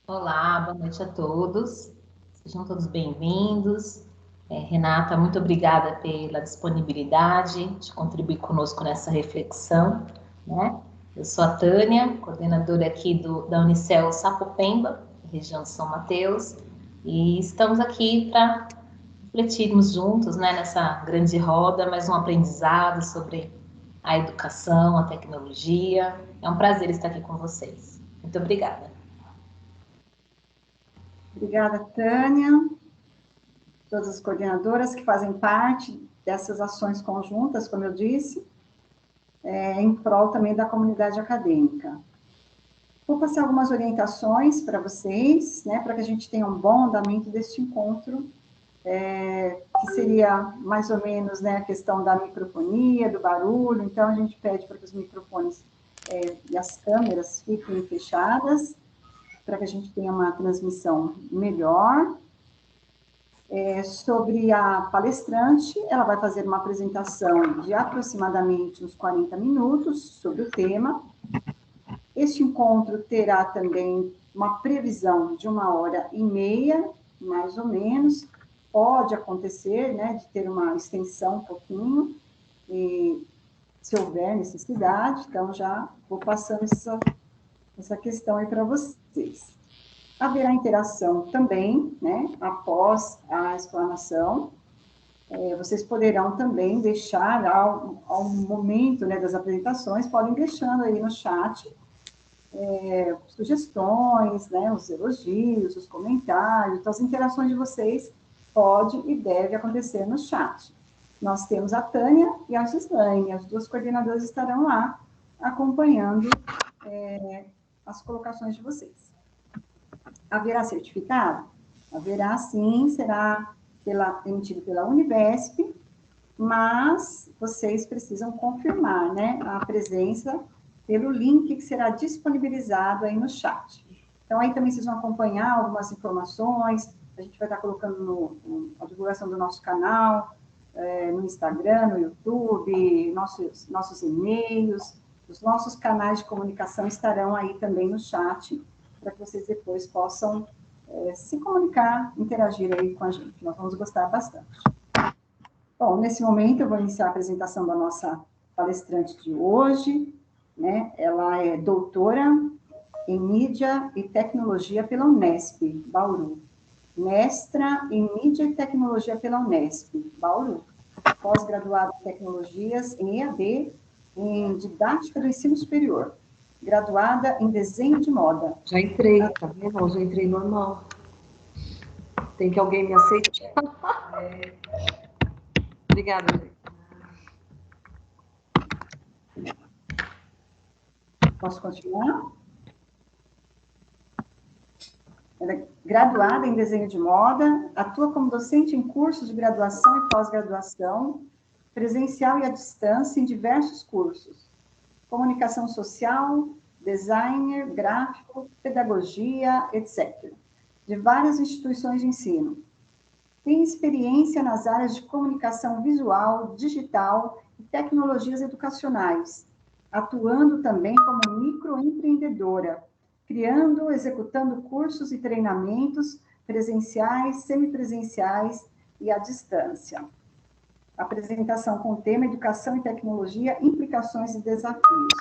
Olá, boa noite a todos. Sejam todos bem-vindos. Renata, muito obrigada pela disponibilidade de contribuir conosco nessa reflexão, né? Eu sou a Tânia, coordenadora aqui da Unicel Sapopemba, região de São Mateus, e estamos aqui para refletirmos juntos, né, nessa grande roda, mais um aprendizado sobre a educação, a tecnologia. É um prazer estar aqui com vocês. Muito obrigada. Obrigada, Tânia, todas as coordenadoras que fazem parte dessas ações conjuntas, como eu disse, em prol também da comunidade acadêmica. Vou passar algumas orientações para vocês, né, para que a gente tenha um bom andamento deste encontro, que seria mais ou menos, né, a questão da microfonia, do barulho. Então, a gente pede para que os microfones e as câmeras fiquem fechadas, para que a gente tenha uma transmissão melhor. Sobre a palestrante, ela vai fazer uma apresentação de aproximadamente uns 40 minutos sobre o tema. Este encontro terá também uma previsão de 1h30, mais ou menos. Pode acontecer, né, de ter uma extensão um pouquinho, e, se houver necessidade. Então, já vou passando essa questão aí para vocês. Haverá interação também, né, após a explanação. Vocês poderão também deixar, ao momento, né, das apresentações, podem deixando aí no chat sugestões, né, os elogios, os comentários. Então, as interações de vocês pode e deve acontecer no chat. Nós temos a Tânia e a Gislaine, as duas coordenadoras estarão lá acompanhando as colocações de vocês. Haverá certificado? Haverá sim, será emitido pela Univesp, mas vocês precisam confirmar, né, a presença pelo link que será disponibilizado aí no chat. Então, aí também vocês vão acompanhar algumas informações, a gente vai estar colocando a divulgação do nosso canal, no Instagram, no YouTube, nossos e-mails, os nossos canais de comunicação estarão aí também no chat, para que vocês depois possam se comunicar, interagir aí com a gente. Nós vamos gostar bastante. Bom, nesse momento eu vou iniciar a apresentação da nossa palestrante de hoje, né? Ela é doutora em Mídia e Tecnologia pela Unesp, Bauru. Mestra em Mídia e Tecnologia pela Unesp, Bauru. Pós-graduada em Tecnologias em EAD, em Didática do Ensino Superior. Graduada em Desenho de Moda. Já entrei, tá vendo? Já entrei normal. Tem que alguém me aceitar. Obrigada, gente. Posso continuar? Ela é graduada em Desenho de Moda, atua como docente em cursos de graduação e pós-graduação, presencial e à distância em diversos cursos. Comunicação social, designer, gráfico, pedagogia, etc. De várias instituições de ensino. Tem experiência nas áreas de comunicação visual, digital e tecnologias educacionais, atuando também como microempreendedora, criando, executando cursos e treinamentos presenciais, semipresenciais e à distância. Apresentação com o tema Educação e Tecnologia, Implicações e Desafios.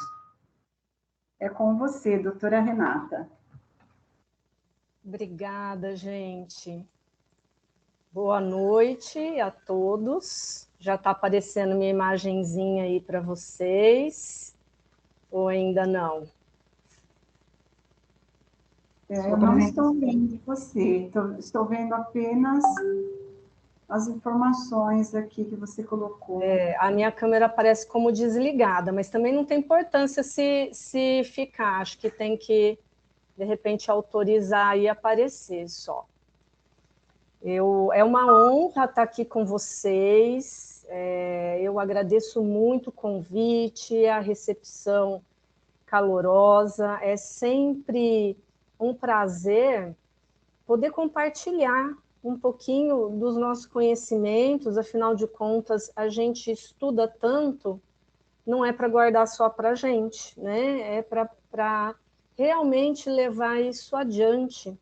É com você, doutora Renata. Obrigada, gente. Boa noite a todos. Já está aparecendo minha imagenzinha aí para vocês? Ou ainda não? Eu não estou vendo você, estou vendo apenas as informações aqui que você colocou. A minha câmera aparece como desligada, mas também não tem importância se ficar. Acho que tem que, de repente, autorizar e aparecer só. É uma honra estar aqui com vocês. Eu agradeço muito o convite, a recepção calorosa. É sempre um prazer poder compartilhar um pouquinho dos nossos conhecimentos. Afinal de contas, a gente estuda tanto, não é para guardar só para a gente, né? É para realmente levar isso adiante.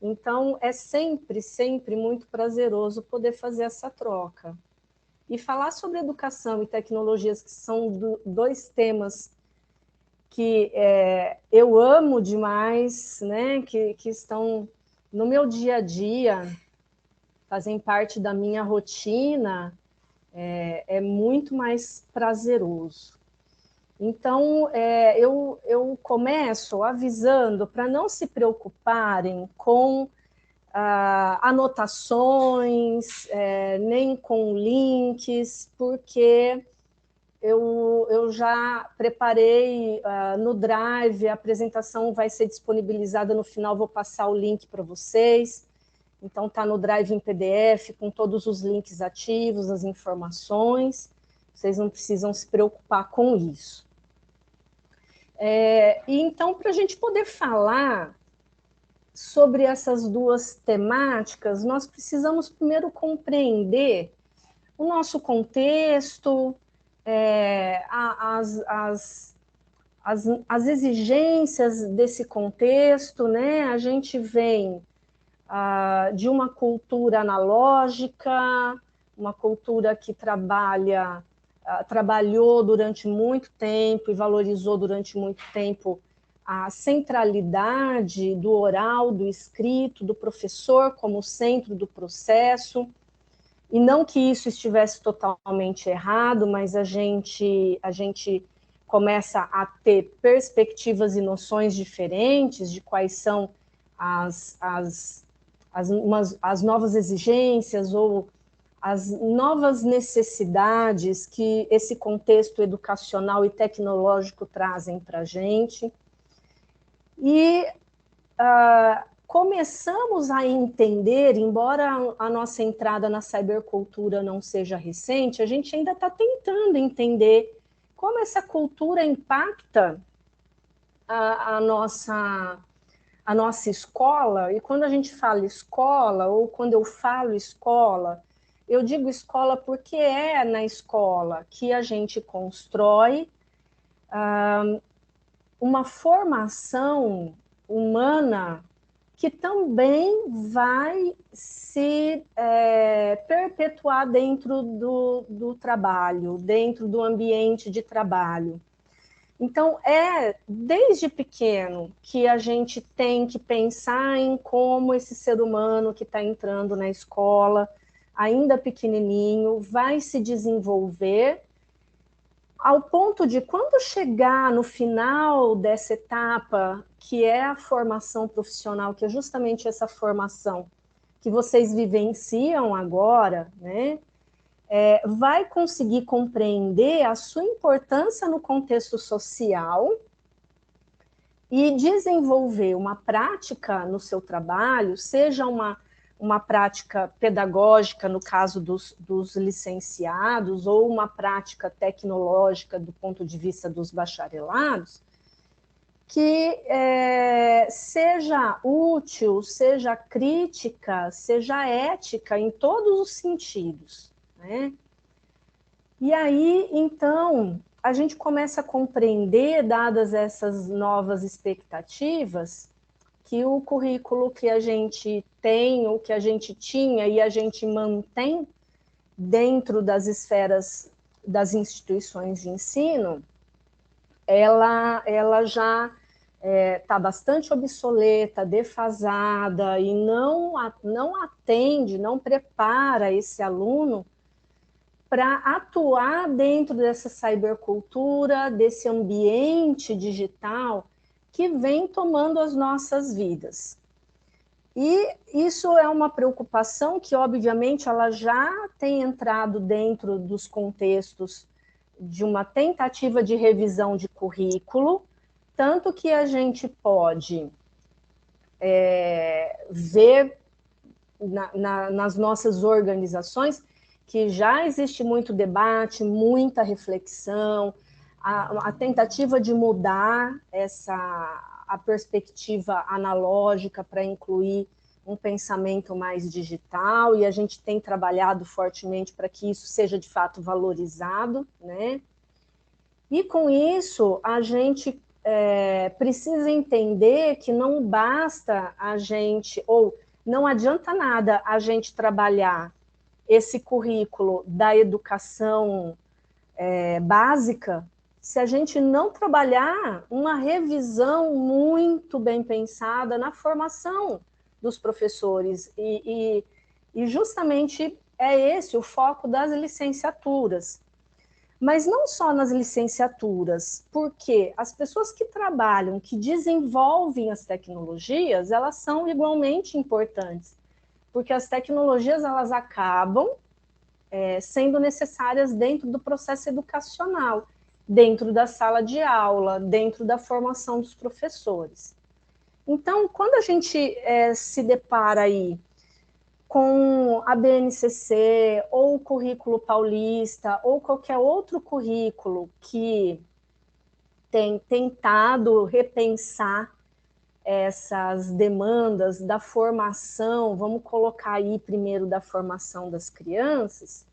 Então, é sempre, sempre muito prazeroso poder fazer essa troca. E falar sobre educação e tecnologias, que são dois temas que eu amo demais, né? Que estão no meu dia a dia, fazem parte da minha rotina, é muito mais prazeroso. Então, eu começo avisando para não se preocuparem com anotações, nem com links, porque eu já preparei no Drive, a apresentação vai ser disponibilizada no final, vou passar o link para vocês. Então, está no Drive em PDF, com todos os links ativos, as informações. Vocês não precisam se preocupar com isso. E então, para a gente poder falar sobre essas duas temáticas, nós precisamos primeiro compreender o nosso contexto, as exigências desse contexto, né? A gente vem de uma cultura analógica, uma cultura que trabalhou durante muito tempo e valorizou durante muito tempo a centralidade do oral, do escrito, do professor como centro do processo. E não que isso estivesse totalmente errado, mas a gente começa a ter perspectivas e noções diferentes de quais são as novas exigências ou as novas necessidades que esse contexto educacional e tecnológico trazem para a gente. E começamos a entender, embora a nossa entrada na cybercultura não seja recente, a gente ainda está tentando entender como essa cultura impacta a nossa escola. E quando a gente fala escola, ou quando eu falo escola, eu digo escola porque é na escola que a gente constrói uma formação humana que também vai se perpetuar dentro do trabalho, dentro do ambiente de trabalho. Então, desde pequeno que a gente tem que pensar em como esse ser humano que está entrando na escola, ainda pequenininho, vai se desenvolver ao ponto de, quando chegar no final dessa etapa, que é a formação profissional, que é justamente essa formação que vocês vivenciam agora, né? Vai conseguir compreender a sua importância no contexto social e desenvolver uma prática no seu trabalho, seja uma prática pedagógica, no caso dos licenciados, ou uma prática tecnológica do ponto de vista dos bacharelados, que seja útil, seja crítica, seja ética em todos os sentidos, né? E aí, então, a gente começa a compreender, dadas essas novas expectativas, que o currículo que a gente tem, ou que a gente tinha e a gente mantém dentro das esferas das instituições de ensino, ela já está bastante obsoleta, defasada, e não atende, não prepara esse aluno para atuar dentro dessa cybercultura, desse ambiente digital que vem tomando as nossas vidas. E isso é uma preocupação que, obviamente, ela já tem entrado dentro dos contextos de uma tentativa de revisão de currículo, tanto que a gente pode ver nas nossas organizações que já existe muito debate, muita reflexão, a tentativa de mudar a perspectiva analógica para incluir um pensamento mais digital, e a gente tem trabalhado fortemente para que isso seja de fato valorizado, né? E com isso a gente precisa entender que não basta a gente, ou não adianta nada a gente trabalhar esse currículo da educação básica se a gente não trabalhar uma revisão muito bem pensada na formação dos professores. E justamente é esse o foco das licenciaturas. Mas não só nas licenciaturas, porque as pessoas que trabalham, que desenvolvem as tecnologias, elas são igualmente importantes, porque as tecnologias elas acabam sendo necessárias dentro do processo educacional, dentro da sala de aula, dentro da formação dos professores. Então, quando a gente se depara aí com a BNCC, ou o currículo paulista, ou qualquer outro currículo que tem tentado repensar essas demandas da formação, vamos colocar aí primeiro da formação das crianças,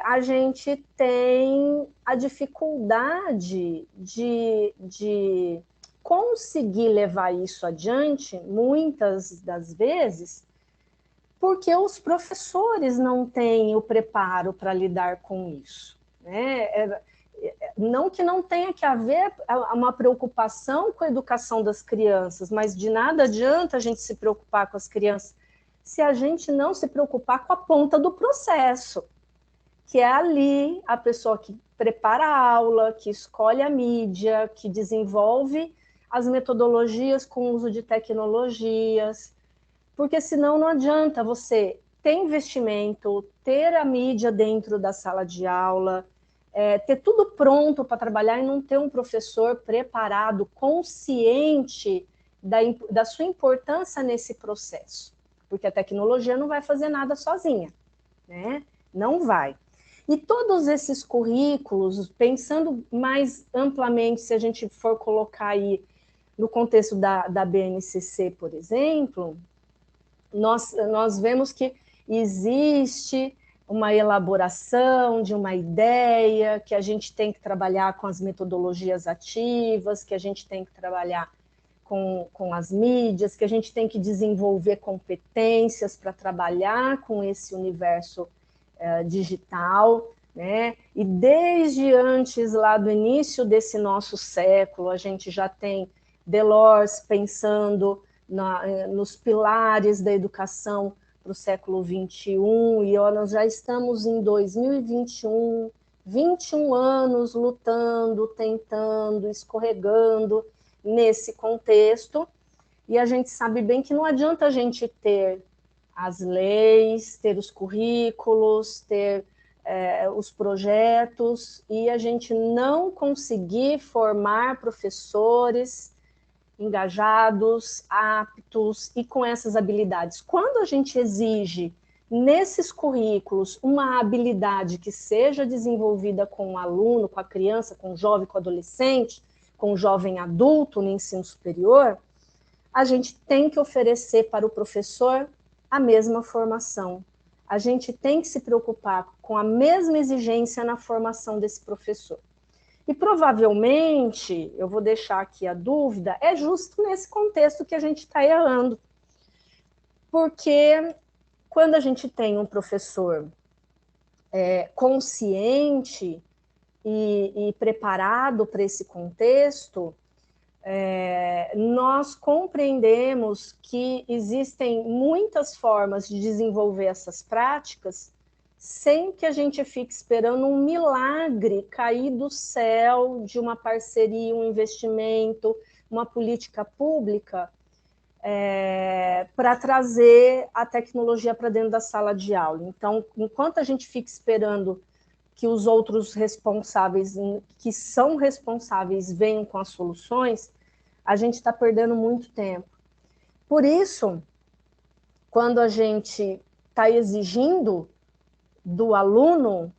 a gente tem a dificuldade de conseguir levar isso adiante, muitas das vezes, porque os professores não têm o preparo para lidar com isso, né? Não que não tenha que haver uma preocupação com a educação das crianças, mas de nada adianta a gente se preocupar com as crianças se a gente não se preocupar com a ponta do processo, que é ali a pessoa que prepara a aula, que escolhe a mídia, que desenvolve as metodologias com uso de tecnologias, porque senão não adianta você ter investimento, ter a mídia dentro da sala de aula, ter tudo pronto para trabalhar e não ter um professor preparado, consciente da sua importância nesse processo, porque a tecnologia não vai fazer nada sozinha, né? Não vai. E todos esses currículos, pensando mais amplamente, se a gente for colocar aí no contexto da BNCC, por exemplo, nós vemos que existe uma elaboração de uma ideia, que a gente tem que trabalhar com as metodologias ativas, que a gente tem que trabalhar com as mídias, que a gente tem que desenvolver competências para trabalhar com esse universo digital, né? E desde antes, lá do início desse nosso século, a gente já tem Delors pensando nos pilares da educação para o século XXI, e nós já estamos em 2021, 21 anos lutando, tentando, escorregando nesse contexto, e a gente sabe bem que não adianta a gente ter as leis, ter os currículos, ter os projetos, e a gente não conseguir formar professores engajados, aptos e com essas habilidades. Quando a gente exige nesses currículos uma habilidade que seja desenvolvida com o aluno, com a criança, com o jovem, com o adolescente, com o jovem adulto no ensino superior, a gente tem que oferecer para o professor a mesma formação. A gente tem que se preocupar com a mesma exigência na formação desse professor. E provavelmente, eu vou deixar aqui a dúvida, é justo nesse contexto que a gente está errando. Porque quando a gente tem um professor consciente e preparado para esse contexto, nós compreendemos que existem muitas formas de desenvolver essas práticas sem que a gente fique esperando um milagre cair do céu de uma parceria, um investimento, uma política pública para trazer a tecnologia para dentro da sala de aula. Então, enquanto a gente fica esperando que os outros responsáveis, que são responsáveis, venham com as soluções, a gente está perdendo muito tempo. Por isso, quando a gente está exigindo do aluno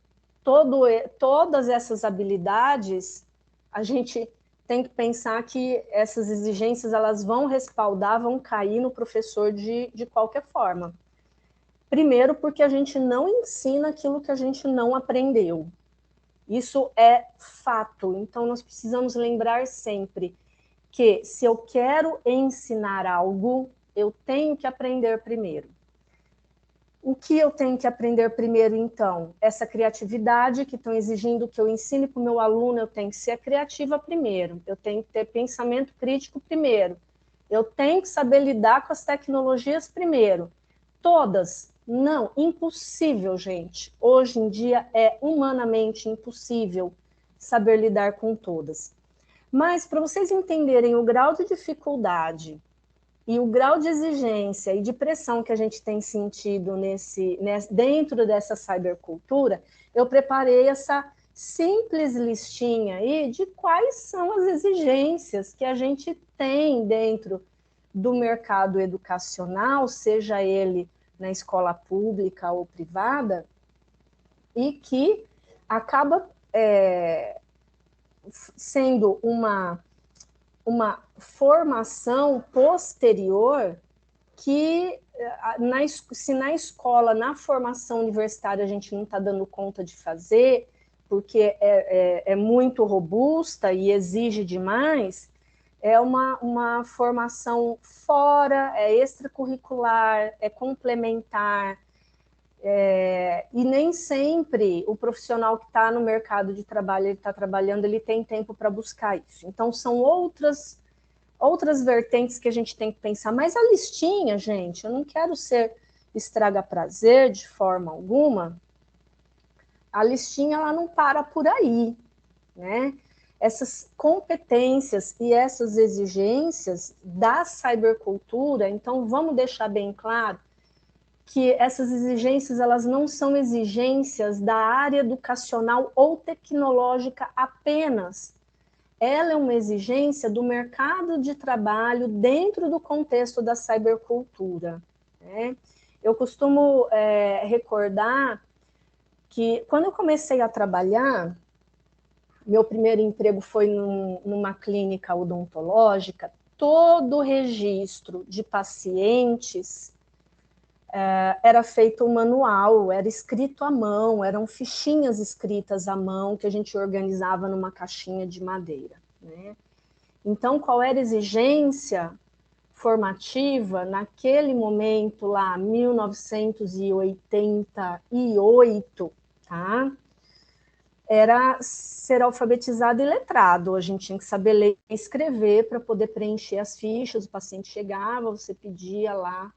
todas essas habilidades, a gente tem que pensar que essas exigências elas vão respaldar, vão cair no professor de qualquer forma. Primeiro, porque a gente não ensina aquilo que a gente não aprendeu. Isso é fato. Então, nós precisamos lembrar sempre que se eu quero ensinar algo, eu tenho que aprender primeiro. O que eu tenho que aprender primeiro, então? Essa criatividade que estão exigindo que eu ensine para o meu aluno, eu tenho que ser criativa primeiro, eu tenho que ter pensamento crítico primeiro, eu tenho que saber lidar com as tecnologias primeiro. Todas? Não, impossível, gente. Hoje em dia é humanamente impossível saber lidar com todas. Mas, para vocês entenderem o grau de dificuldade e o grau de exigência e de pressão que a gente tem sentido dentro dessa cybercultura, eu preparei essa simples listinha aí de quais são as exigências que a gente tem dentro do mercado educacional, seja ele na escola pública ou privada, e que acaba sendo uma formação posterior que, se na escola, na formação universitária, a gente não está dando conta de fazer, porque é muito robusta e exige demais, é uma formação fora, é extracurricular, é complementar, e nem sempre o profissional que está no mercado de trabalho, ele está trabalhando, ele tem tempo para buscar isso. Então, são outras vertentes que a gente tem que pensar. Mas a listinha, gente, eu não quero ser estraga-prazer de forma alguma, a listinha ela não para por aí, né? Essas competências e essas exigências da cybercultura, então vamos deixar bem claro que essas exigências elas não são exigências da área educacional ou tecnológica apenas. Ela é uma exigência do mercado de trabalho dentro do contexto da cybercultura, né? Eu costumo recordar que quando eu comecei a trabalhar, meu primeiro emprego foi numa clínica odontológica, todo o registro de pacientes era feito manual, era escrito à mão, eram fichinhas escritas à mão que a gente organizava numa caixinha de madeira, né? Então, qual era a exigência formativa naquele momento lá, 1988, tá? Era ser alfabetizado e letrado. A gente tinha que saber ler e escrever para poder preencher as fichas. O paciente chegava, você pedia lá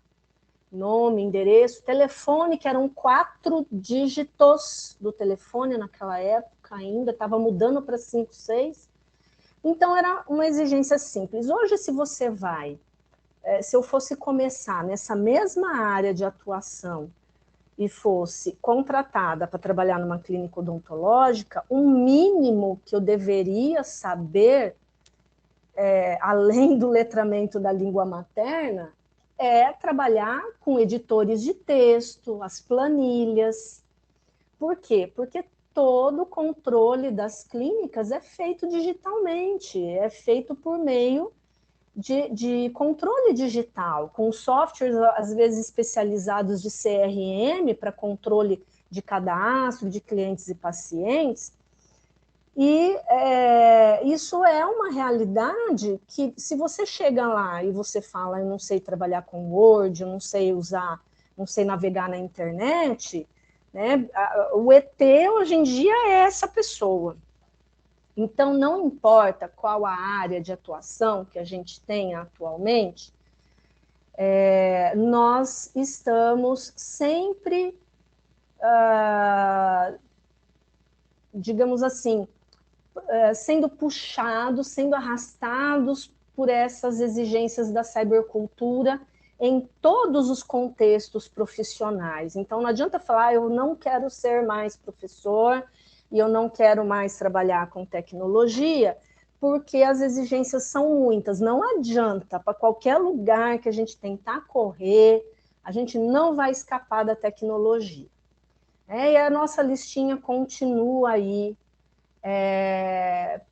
nome, endereço, telefone, que eram 4 dígitos do telefone naquela época ainda, estava mudando para 5, 6. Então, era uma exigência simples. Hoje, se você vai, se eu fosse começar nessa mesma área de atuação e fosse contratada para trabalhar numa clínica odontológica, o mínimo que eu deveria saber, além do letramento da língua materna, é trabalhar com editores de texto, as planilhas. Por quê? Porque todo o controle das clínicas é feito digitalmente, é feito por meio de controle digital, com softwares, às vezes, especializados de CRM para controle de cadastro, de clientes e pacientes. E isso é uma realidade que, se você chega lá e você fala, eu não sei trabalhar com Word, eu não sei usar, não sei navegar na internet, né? O ET hoje em dia é essa pessoa. Então, não importa qual a área de atuação que a gente tem atualmente, nós estamos sempre, digamos assim, sendo puxados, sendo arrastados por essas exigências da cybercultura em todos os contextos profissionais. Então, não adianta falar, eu não quero ser mais professor e eu não quero mais trabalhar com tecnologia, porque as exigências são muitas. Não adianta, para qualquer lugar que a gente tentar correr, a gente não vai escapar da tecnologia. E a nossa listinha continua aí,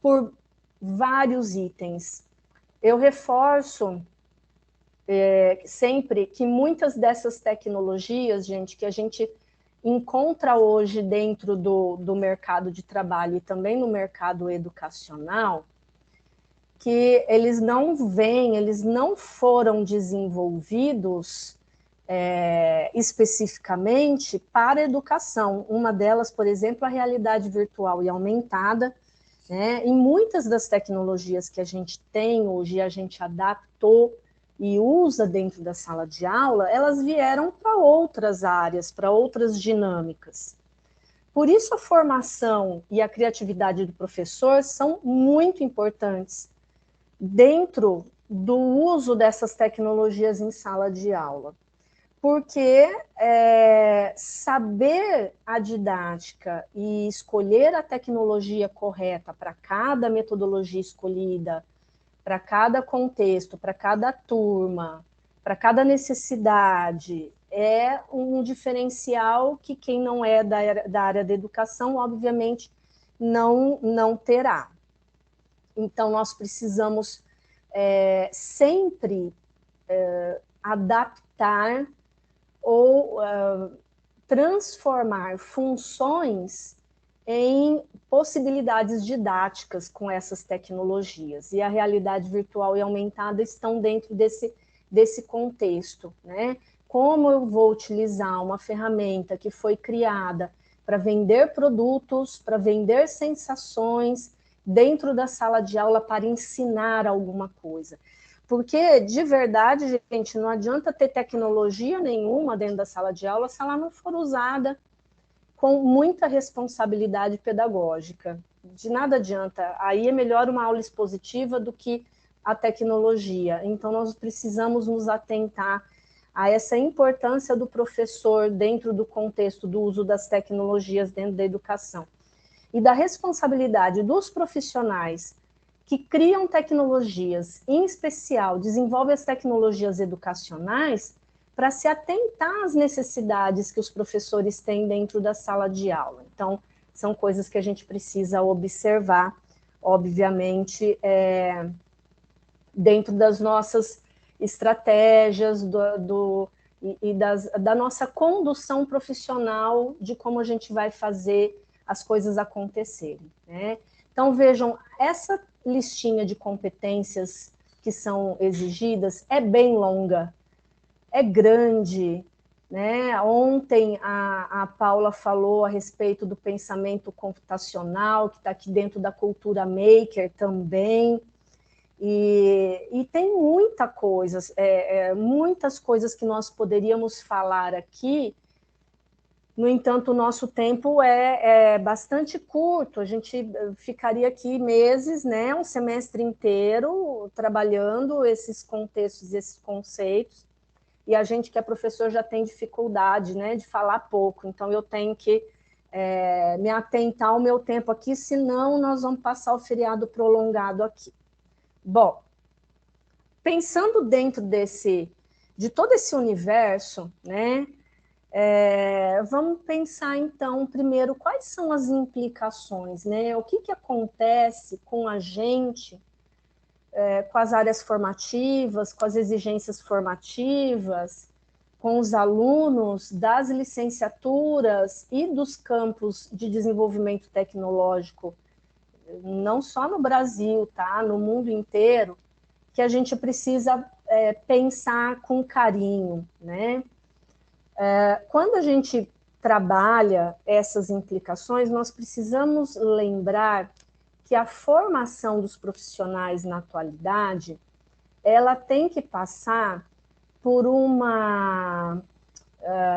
por vários itens. Eu reforço sempre que muitas dessas tecnologias, gente, que a gente encontra hoje dentro do mercado de trabalho e também no mercado educacional, que eles não foram desenvolvidos especificamente para a educação. Uma delas, por exemplo, a realidade virtual e aumentada, né? Em muitas das tecnologias que a gente tem hoje, a gente adaptou e usa dentro da sala de aula, elas vieram para outras áreas, para outras dinâmicas. Por isso a formação e a criatividade do professor são muito importantes dentro do uso dessas tecnologias em sala de aula. Porque saber a didática e escolher a tecnologia correta para cada metodologia escolhida, para cada contexto, para cada turma, para cada necessidade, é um diferencial que quem não é da área da educação, obviamente, não terá. Então, nós precisamos sempre adaptar ou transformar funções em possibilidades didáticas com essas tecnologias. E a realidade virtual e aumentada estão dentro desse contexto, né? Como eu vou utilizar uma ferramenta que foi criada para vender produtos, para vender sensações dentro da sala de aula para ensinar alguma coisa. Porque, de verdade, gente, não adianta ter tecnologia nenhuma dentro da sala de aula se ela não for usada com muita responsabilidade pedagógica. De nada adianta. Aí é melhor uma aula expositiva do que a tecnologia. Então, nós precisamos nos atentar a essa importância do professor dentro do contexto do uso das tecnologias dentro da educação. E da responsabilidade dos profissionais que criam tecnologias, em especial, desenvolvem as tecnologias educacionais para se atentar às necessidades que os professores têm dentro da sala de aula. Então, são coisas que a gente precisa observar, obviamente, dentro das nossas estratégias da nossa condução profissional de como a gente vai fazer as coisas acontecerem, né? Então, vejam, essa listinha de competências que são exigidas é bem longa, é grande, né? Ontem a Paula falou a respeito do pensamento computacional, que está aqui dentro da cultura maker também, e tem muita coisa, muitas coisas que nós poderíamos falar aqui. No entanto, o nosso tempo é bastante curto, a gente ficaria aqui meses, né, um semestre inteiro, trabalhando esses contextos, esses conceitos, e a gente que é professor já tem dificuldade, né, de falar pouco, então eu tenho que me atentar ao meu tempo aqui, senão nós vamos passar o feriado prolongado aqui. Bom, pensando dentro de todo esse universo, né, vamos pensar, então, primeiro, quais são as implicações, né? O que acontece com a gente, com as áreas formativas, com as exigências formativas, com os alunos das licenciaturas e dos campos de desenvolvimento tecnológico, não só no Brasil, tá? No mundo inteiro, que a gente precisa pensar com carinho, né? Quando a gente trabalha essas implicações, nós precisamos lembrar que a formação dos profissionais na atualidade, ela tem que passar por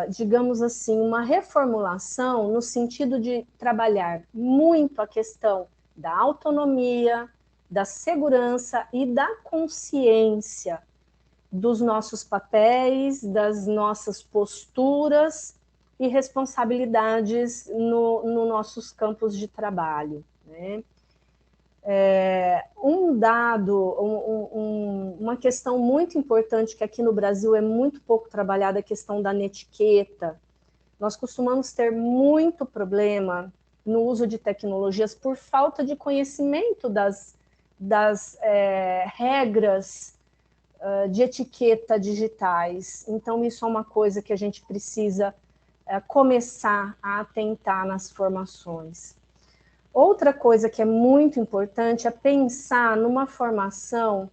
digamos assim, uma reformulação no sentido de trabalhar muito a questão da autonomia, da segurança e da consciência dos nossos papéis, das nossas posturas e responsabilidades nos nossos campos de trabalho, né? Uma questão muito importante que aqui no Brasil é muito pouco trabalhada, a questão da netiqueta. Nós costumamos ter muito problema no uso de tecnologias por falta de conhecimento das regras de etiqueta digitais. Então, isso é uma coisa que a gente precisa começar a atentar nas formações. Outra coisa que é muito importante é pensar numa formação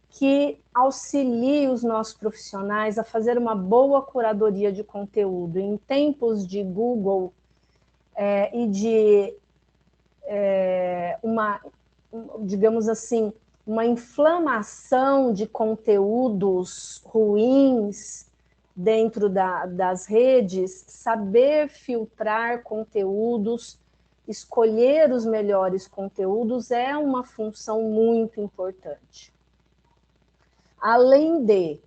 que auxilie os nossos profissionais a fazer uma boa curadoria de conteúdo. Em tempos de Google e de digamos assim, uma inflamação de conteúdos ruins dentro das redes, saber filtrar conteúdos, escolher os melhores conteúdos é uma função muito importante. Além de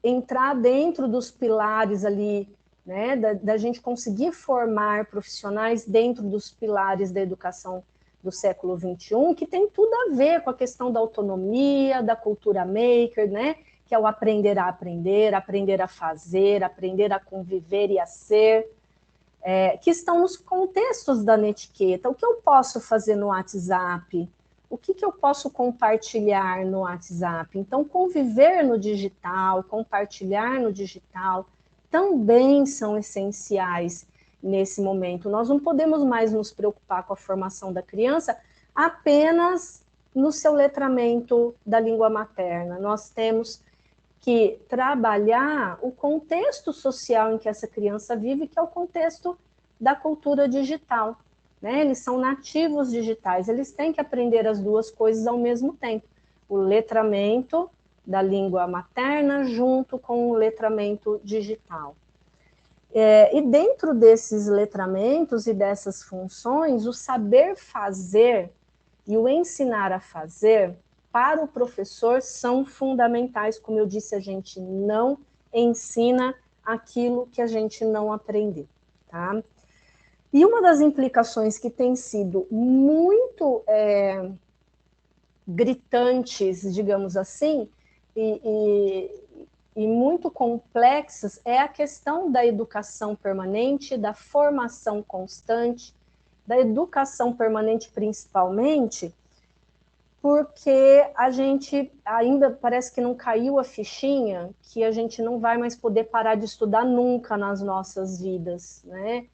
entrar dentro dos pilares ali, né, da gente conseguir formar profissionais dentro dos pilares da educação do século XXI, que tem tudo a ver com a questão da autonomia, da cultura maker, né, que é o aprender a aprender, aprender a fazer, aprender a conviver e a ser, que estão nos contextos da netiqueta. O que eu posso fazer no WhatsApp? O que eu posso compartilhar no WhatsApp? Então, conviver no digital, compartilhar no digital, também são essenciais nesse momento. Nós não podemos mais nos preocupar com a formação da criança apenas no seu letramento da língua materna. Nós temos que trabalhar o contexto social em que essa criança vive, que é o contexto da cultura digital. Né? Eles são nativos digitais, eles têm que aprender as duas coisas ao mesmo tempo. O letramento da língua materna junto com o letramento digital. E dentro desses letramentos e dessas funções, o saber fazer e o ensinar a fazer para o professor são fundamentais. Como eu disse, a gente não ensina aquilo que a gente não aprendeu, tá? E uma das implicações que tem sido muito gritantes, digamos assim, e muito complexas é a questão da educação permanente, da formação constante, da educação permanente principalmente, porque a gente ainda parece que não caiu a fichinha que a gente não vai mais poder parar de estudar nunca nas nossas vidas, né?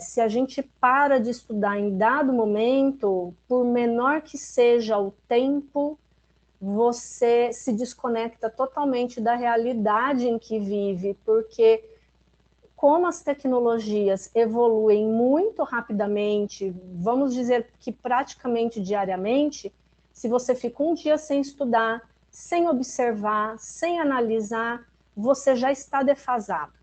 Se a gente para de estudar em dado momento, por menor que seja o tempo, você se desconecta totalmente da realidade em que vive, porque como as tecnologias evoluem muito rapidamente, vamos dizer que praticamente diariamente, se você fica um dia sem estudar, sem observar, sem analisar, você já está defasado.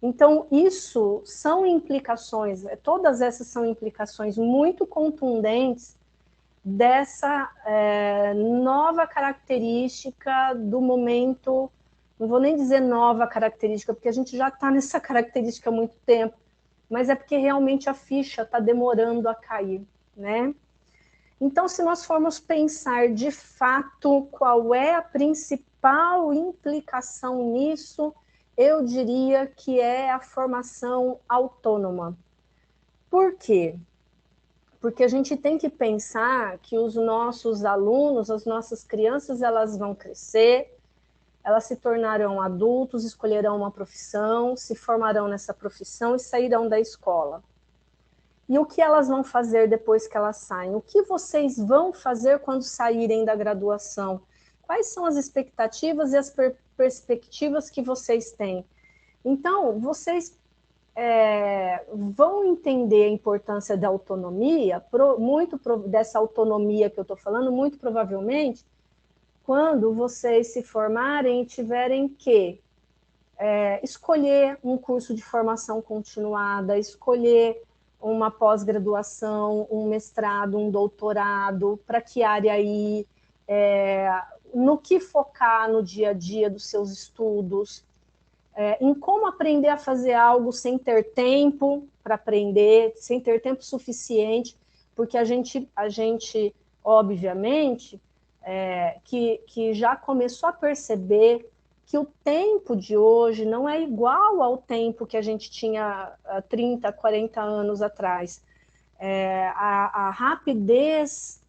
Então, isso são implicações, todas essas são implicações muito contundentes dessa nova característica do momento, não vou nem dizer nova característica, porque a gente já está nessa característica há muito tempo, mas é porque realmente a ficha está demorando a cair, né? Então, se nós formos pensar de fato qual é a principal implicação nisso, eu diria que é a formação autônoma. Por quê? Porque a gente tem que pensar que os nossos alunos, as nossas crianças, elas vão crescer, elas se tornarão adultos, escolherão uma profissão, se formarão nessa profissão e sairão da escola. E o que elas vão fazer depois que elas saem? O que vocês vão fazer quando saírem da graduação? Quais são as expectativas e as perspectivas que vocês têm? Então, vocês vão entender a importância da autonomia, dessa autonomia que eu estou falando, muito provavelmente, quando vocês se formarem e tiverem que escolher um curso de formação continuada, escolher uma pós-graduação, um mestrado, um doutorado, para que área ir, no que focar no dia a dia dos seus estudos, em como aprender a fazer algo sem ter tempo para aprender, sem ter tempo suficiente, porque a gente obviamente, que já começou a perceber que o tempo de hoje não é igual ao tempo que a gente tinha 30, 40 anos atrás. A rapidez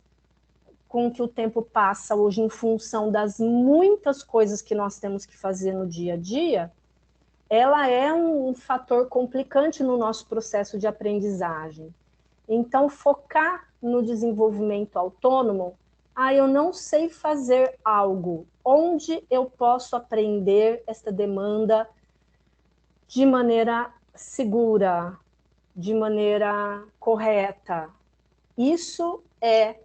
com que o tempo passa hoje em função das muitas coisas que nós temos que fazer no dia a dia, ela é um fator complicante no nosso processo de aprendizagem. Então, focar no desenvolvimento autônomo, eu não sei fazer algo, onde eu posso aprender esta demanda de maneira segura, de maneira correta. Isso é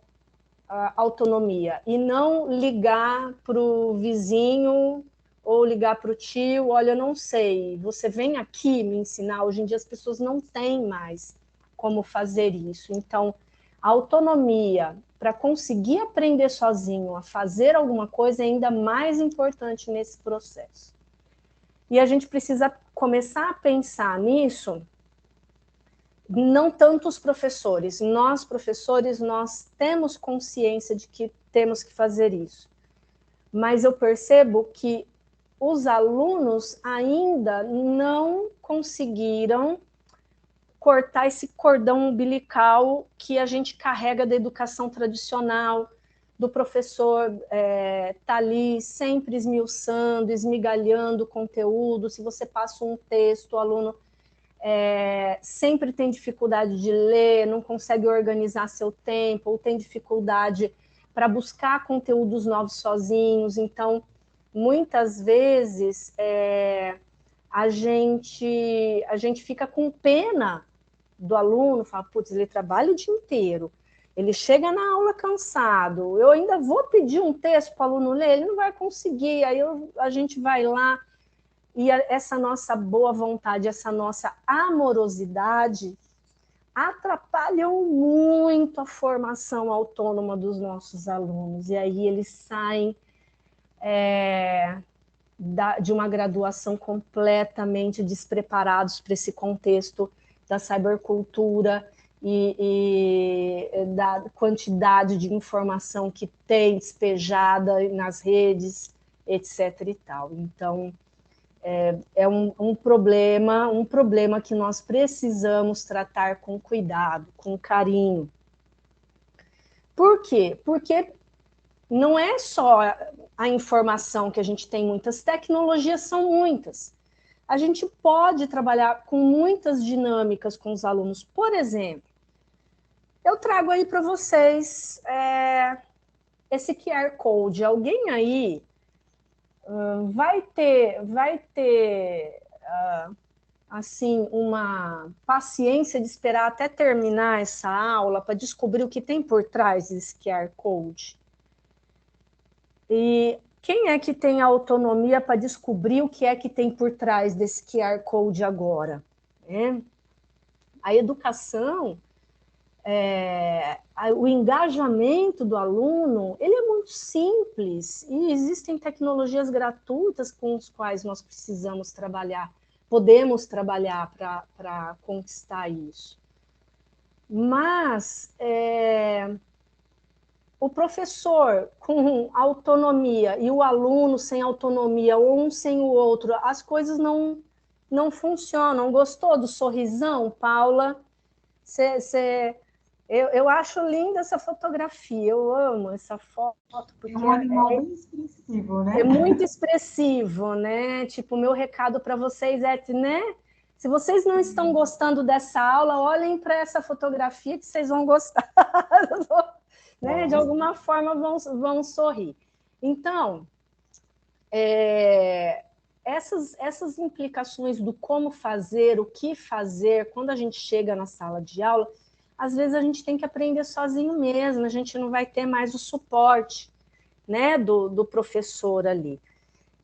a autonomia, e não ligar para o vizinho ou ligar para o tio, olha, eu não sei, você vem aqui me ensinar. Hoje em dia as pessoas não têm mais como fazer isso. Então, a autonomia para conseguir aprender sozinho a fazer alguma coisa é ainda mais importante nesse processo. E a gente precisa começar a pensar nisso, não tanto os professores. Nós, professores, nós temos consciência de que temos que fazer isso. Mas eu percebo que os alunos ainda não conseguiram cortar esse cordão umbilical que a gente carrega da educação tradicional, do professor tá ali sempre esmiuçando, esmigalhando o conteúdo. Se você passa um texto, o aluno sempre tem dificuldade de ler, não consegue organizar seu tempo, ou tem dificuldade para buscar conteúdos novos sozinhos. Então, muitas vezes, a gente fica com pena do aluno, fala, putz, ele trabalha o dia inteiro, ele chega na aula cansado, eu ainda vou pedir um texto para o aluno ler, ele não vai conseguir, aí a gente vai lá, e essa nossa boa vontade, essa nossa amorosidade atrapalham muito a formação autônoma dos nossos alunos, e aí eles saem de uma graduação completamente despreparados para esse contexto da cybercultura e da quantidade de informação que tem despejada nas redes, etc. e tal. Então, é um problema que nós precisamos tratar com cuidado, com carinho. Por quê? Porque não é só a informação que a gente tem, muitas tecnologias são muitas. A gente pode trabalhar com muitas dinâmicas com os alunos. Por exemplo, eu trago aí para vocês esse QR Code. Alguém aí vai ter assim, uma paciência de esperar até terminar essa aula para descobrir o que tem por trás desse QR Code? E quem é que tem a autonomia para descobrir o que é que tem por trás desse QR Code agora? A educação, o engajamento do aluno, ele é muito simples, e existem tecnologias gratuitas com as quais nós precisamos trabalhar, podemos trabalhar para conquistar isso. Mas o professor com autonomia e o aluno sem autonomia, ou um sem o outro, as coisas não funcionam. Gostou do sorrisão, Paula? Eu acho linda essa fotografia, eu amo essa foto. Porque é um animal bem expressivo, né? É muito expressivo, né? Tipo, o meu recado para vocês né? Se vocês não estão gostando dessa aula, olhem para essa fotografia que vocês vão gostar. Né? De alguma forma vão sorrir. Então, essas implicações do como fazer, o que fazer, quando a gente chega na sala de aula, às vezes a gente tem que aprender sozinho mesmo, a gente não vai ter mais o suporte, né, do professor ali.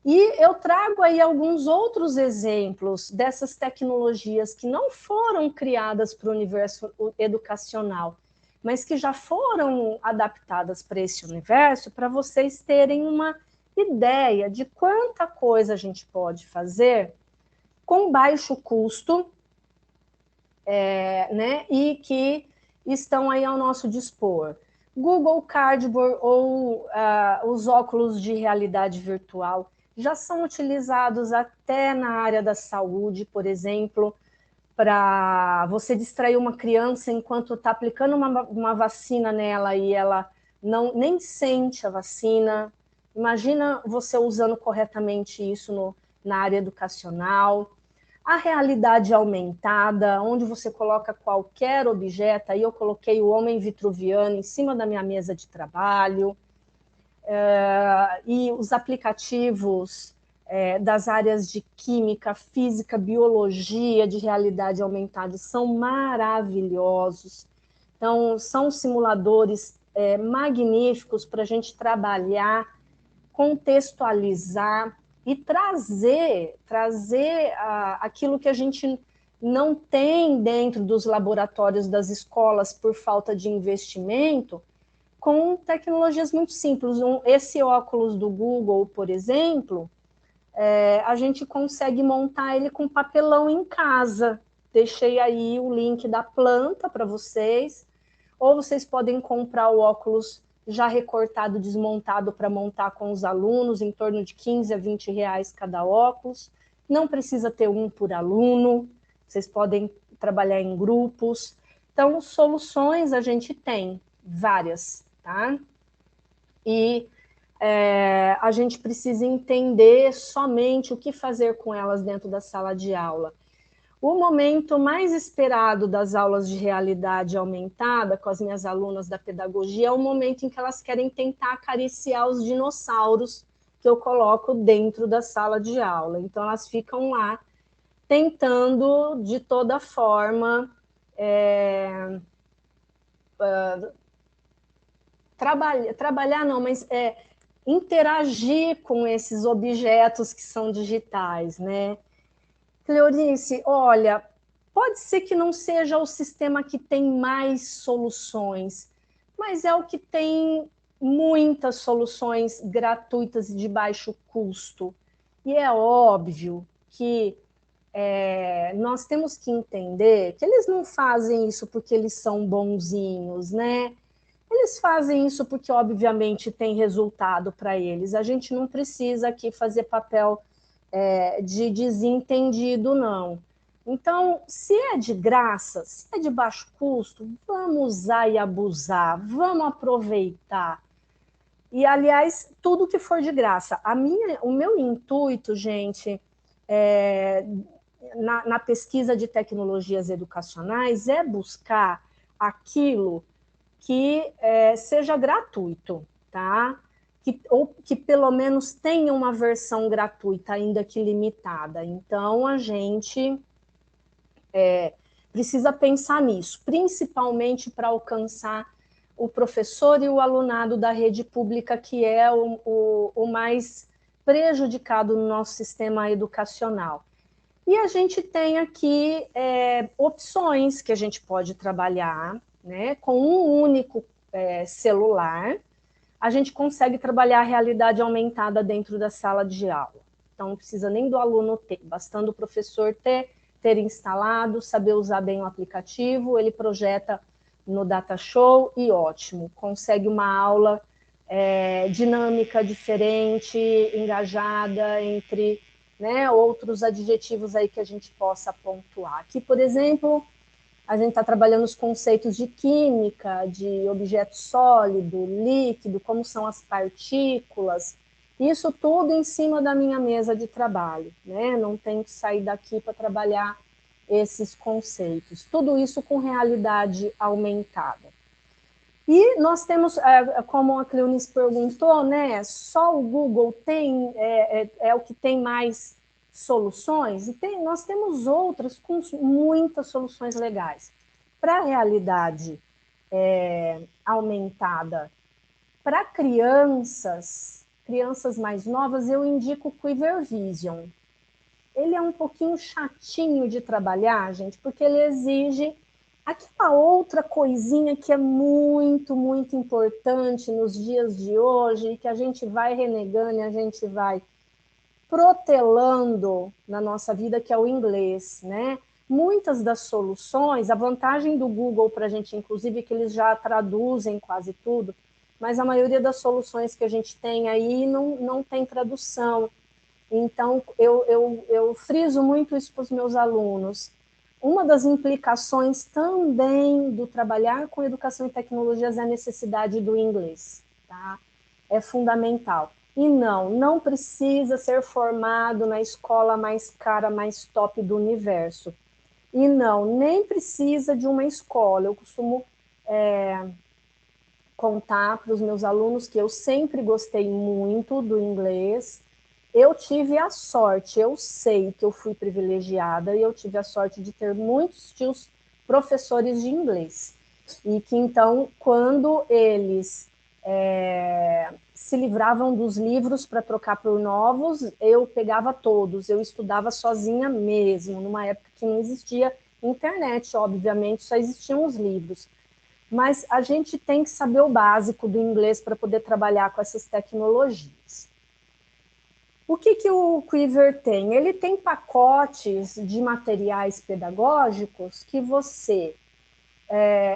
E eu trago aí alguns outros exemplos dessas tecnologias que não foram criadas para o universo educacional, mas que já foram adaptadas para esse universo, para vocês terem uma ideia de quanta coisa a gente pode fazer com baixo custo, né, e que estão aí ao nosso dispor. Google Cardboard ou os óculos de realidade virtual já são utilizados até na área da saúde, por exemplo, para você distrair uma criança enquanto está aplicando uma vacina nela e ela nem sente a vacina. Imagina você usando corretamente isso na área educacional, a realidade aumentada, onde você coloca qualquer objeto, aí eu coloquei o homem vitruviano em cima da minha mesa de trabalho, e os aplicativos das áreas de química, física, biologia de realidade aumentada são maravilhosos. Então, são simuladores magníficos para a gente trabalhar, contextualizar e trazer aquilo que a gente não tem dentro dos laboratórios das escolas por falta de investimento, com tecnologias muito simples. Esse óculos do Google, por exemplo, a gente consegue montar ele com papelão em casa. Deixei aí o link da planta para vocês, ou vocês podem comprar o óculos já recortado, desmontado para montar com os alunos, em torno de 15 a 20 reais cada óculos. Não precisa ter um por aluno, vocês podem trabalhar em grupos. Então, soluções a gente tem, várias, tá? E a gente precisa entender somente o que fazer com elas dentro da sala de aula. O momento mais esperado das aulas de realidade aumentada com as minhas alunas da pedagogia é o momento em que elas querem tentar acariciar os dinossauros que eu coloco dentro da sala de aula. Então, elas ficam lá tentando, de toda forma, trabalhar não, mas interagir com esses objetos que são digitais, né? Cleonice, olha, pode ser que não seja o sistema que tem mais soluções, mas é o que tem muitas soluções gratuitas e de baixo custo. E é óbvio que nós temos que entender que eles não fazem isso porque eles são bonzinhos, né? Eles fazem isso porque, obviamente, tem resultado para eles. A gente não precisa aqui fazer papel de desentendido, não. Então, se é de graça, se é de baixo custo, vamos usar e abusar, vamos aproveitar. E, aliás, tudo que for de graça. O meu intuito, gente, na pesquisa de tecnologias educacionais é buscar aquilo que seja gratuito, tá? Ou que pelo menos tenha uma versão gratuita, ainda que limitada. Então, a gente precisa pensar nisso, principalmente para alcançar o professor e o alunado da rede pública, que é o mais prejudicado no nosso sistema educacional. E a gente tem aqui opções que a gente pode trabalhar, né, com um único celular. A gente consegue trabalhar a realidade aumentada dentro da sala de aula. Então, não precisa nem do aluno ter, bastando o professor ter instalado, saber usar bem o aplicativo, ele projeta no Data Show e ótimo, consegue uma aula dinâmica, diferente, engajada, entre outros adjetivos aí que a gente possa pontuar. Aqui, por exemplo, a gente está trabalhando os conceitos de química, de objeto sólido, líquido, como são as partículas, isso tudo em cima da minha mesa de trabalho, né? Não tenho que sair daqui para trabalhar esses conceitos. Tudo isso com realidade aumentada. E nós temos, como a Cleonice perguntou, né? Só o Google tem, é o que tem mais soluções, e nós temos outras com muitas soluções legais. Para a realidade aumentada, para crianças mais novas, eu indico o Quiver Vision. Ele é um pouquinho chatinho de trabalhar, gente, porque ele exige aquela outra coisinha que é muito, muito importante nos dias de hoje, que a gente vai renegando e a gente vai protelando na nossa vida, que é o inglês, né? Muitas das soluções, a vantagem do Google para a gente, inclusive, é que eles já traduzem quase tudo, mas a maioria das soluções que a gente tem aí não tem tradução. Então, eu friso muito isso para os meus alunos. Uma das implicações também do trabalhar com educação e tecnologias é a necessidade do inglês, tá? É fundamental. E não precisa ser formado na escola mais cara, mais top do universo. E nem precisa de uma escola. Eu costumo contar para os meus alunos que eu sempre gostei muito do inglês. Eu tive a sorte, eu sei que eu fui privilegiada, e eu tive a sorte de ter muitos tios professores de inglês. E que, então, quando eles se livravam dos livros para trocar por novos, eu pegava todos, eu estudava sozinha mesmo, numa época que não existia internet, obviamente, só existiam os livros. Mas a gente tem que saber o básico do inglês para poder trabalhar com essas tecnologias. O que o Quiver tem? Ele tem pacotes de materiais pedagógicos que você,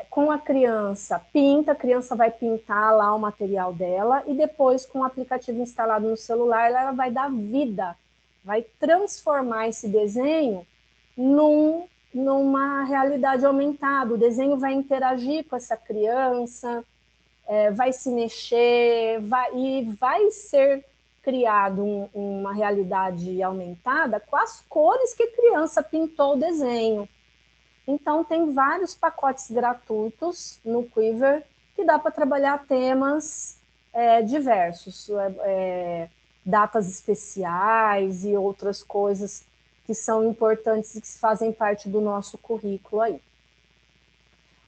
com a criança vai pintar lá o material dela, e depois, com o aplicativo instalado no celular, ela vai dar vida, vai transformar esse desenho numa realidade aumentada. O desenho vai interagir com essa criança, vai se mexer, vai ser criado uma realidade aumentada com as cores que a criança pintou o desenho. Então, tem vários pacotes gratuitos no Quiver que dá para trabalhar temas diversos, datas especiais e outras coisas que são importantes e que fazem parte do nosso currículo aí.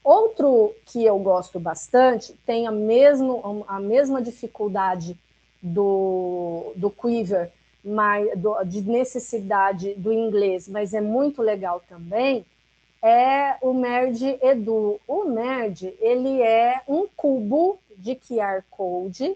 Outro que eu gosto bastante, tem a mesma dificuldade do Quiver, de necessidade do inglês, mas é muito legal também, é o Merd Edu. O Merd, ele é um cubo de QR Code,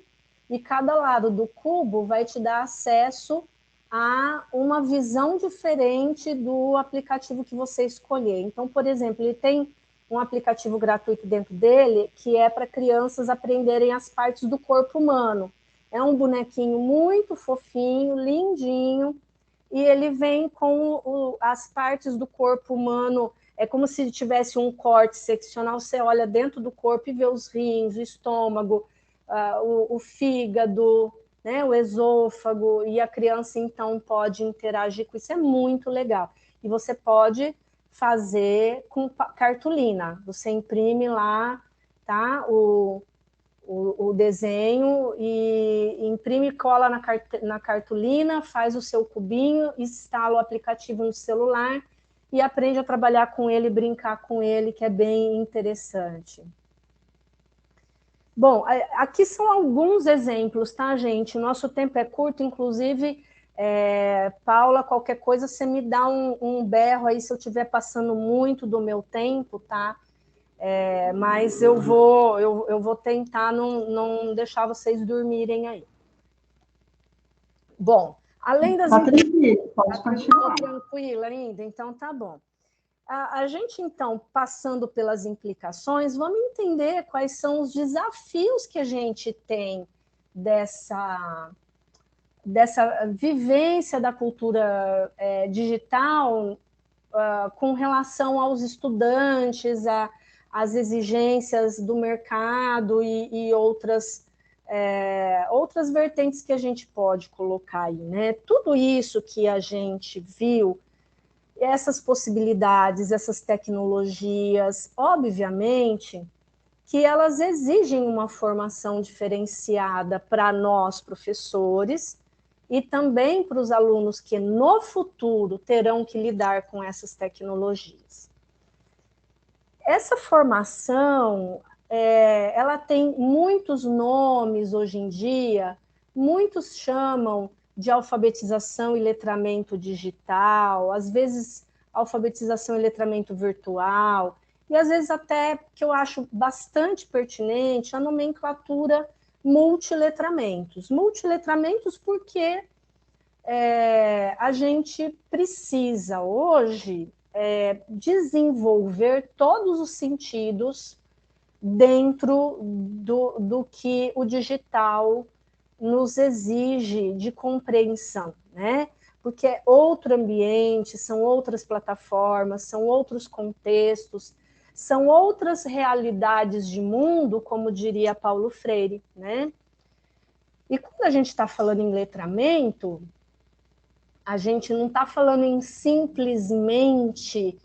e cada lado do cubo vai te dar acesso a uma visão diferente do aplicativo que você escolher. Então, por exemplo, ele tem um aplicativo gratuito dentro dele que é para crianças aprenderem as partes do corpo humano. É um bonequinho muito fofinho, lindinho, e ele vem com as partes do corpo humano. É como se tivesse um corte seccional, você olha dentro do corpo e vê os rins, o estômago, o fígado, né, o esôfago, e a criança, então, pode interagir com isso. É muito legal. E você pode fazer com cartolina. Você imprime lá, tá, o desenho, e imprime, cola na cartolina, faz o seu cubinho, instala o aplicativo no celular e aprende a trabalhar com ele, brincar com ele, que é bem interessante. Bom, aqui são alguns exemplos, tá, gente? Nosso tempo é curto, inclusive, Paula, qualquer coisa, você me dá um berro aí se eu estiver passando muito do meu tempo, tá? Mas eu vou tentar não deixar vocês dormirem aí. Bom, além das... Tá tranquilo, pode continuar. Tá tranquila ainda? Então tá bom. A gente, então, passando pelas implicações, vamos entender quais são os desafios que a gente tem dessa vivência da cultura digital com relação aos estudantes, às exigências do mercado e outras vertentes que a gente pode colocar aí, né? Tudo isso que a gente viu, essas possibilidades, essas tecnologias, obviamente que elas exigem uma formação diferenciada para nós, professores, e também para os alunos que no futuro terão que lidar com essas tecnologias. Essa formação, ela tem muitos nomes hoje em dia, muitos chamam de alfabetização e letramento digital, às vezes alfabetização e letramento virtual, e às vezes até, que eu acho bastante pertinente, a nomenclatura multiletramentos. Multiletramentos porque a gente precisa hoje desenvolver todos os sentidos dentro do que o digital nos exige de compreensão, né? Porque é outro ambiente, são outras plataformas, são outros contextos, são outras realidades de mundo, como diria Paulo Freire, né? E quando a gente está falando em letramento, a gente não está falando em simplesmente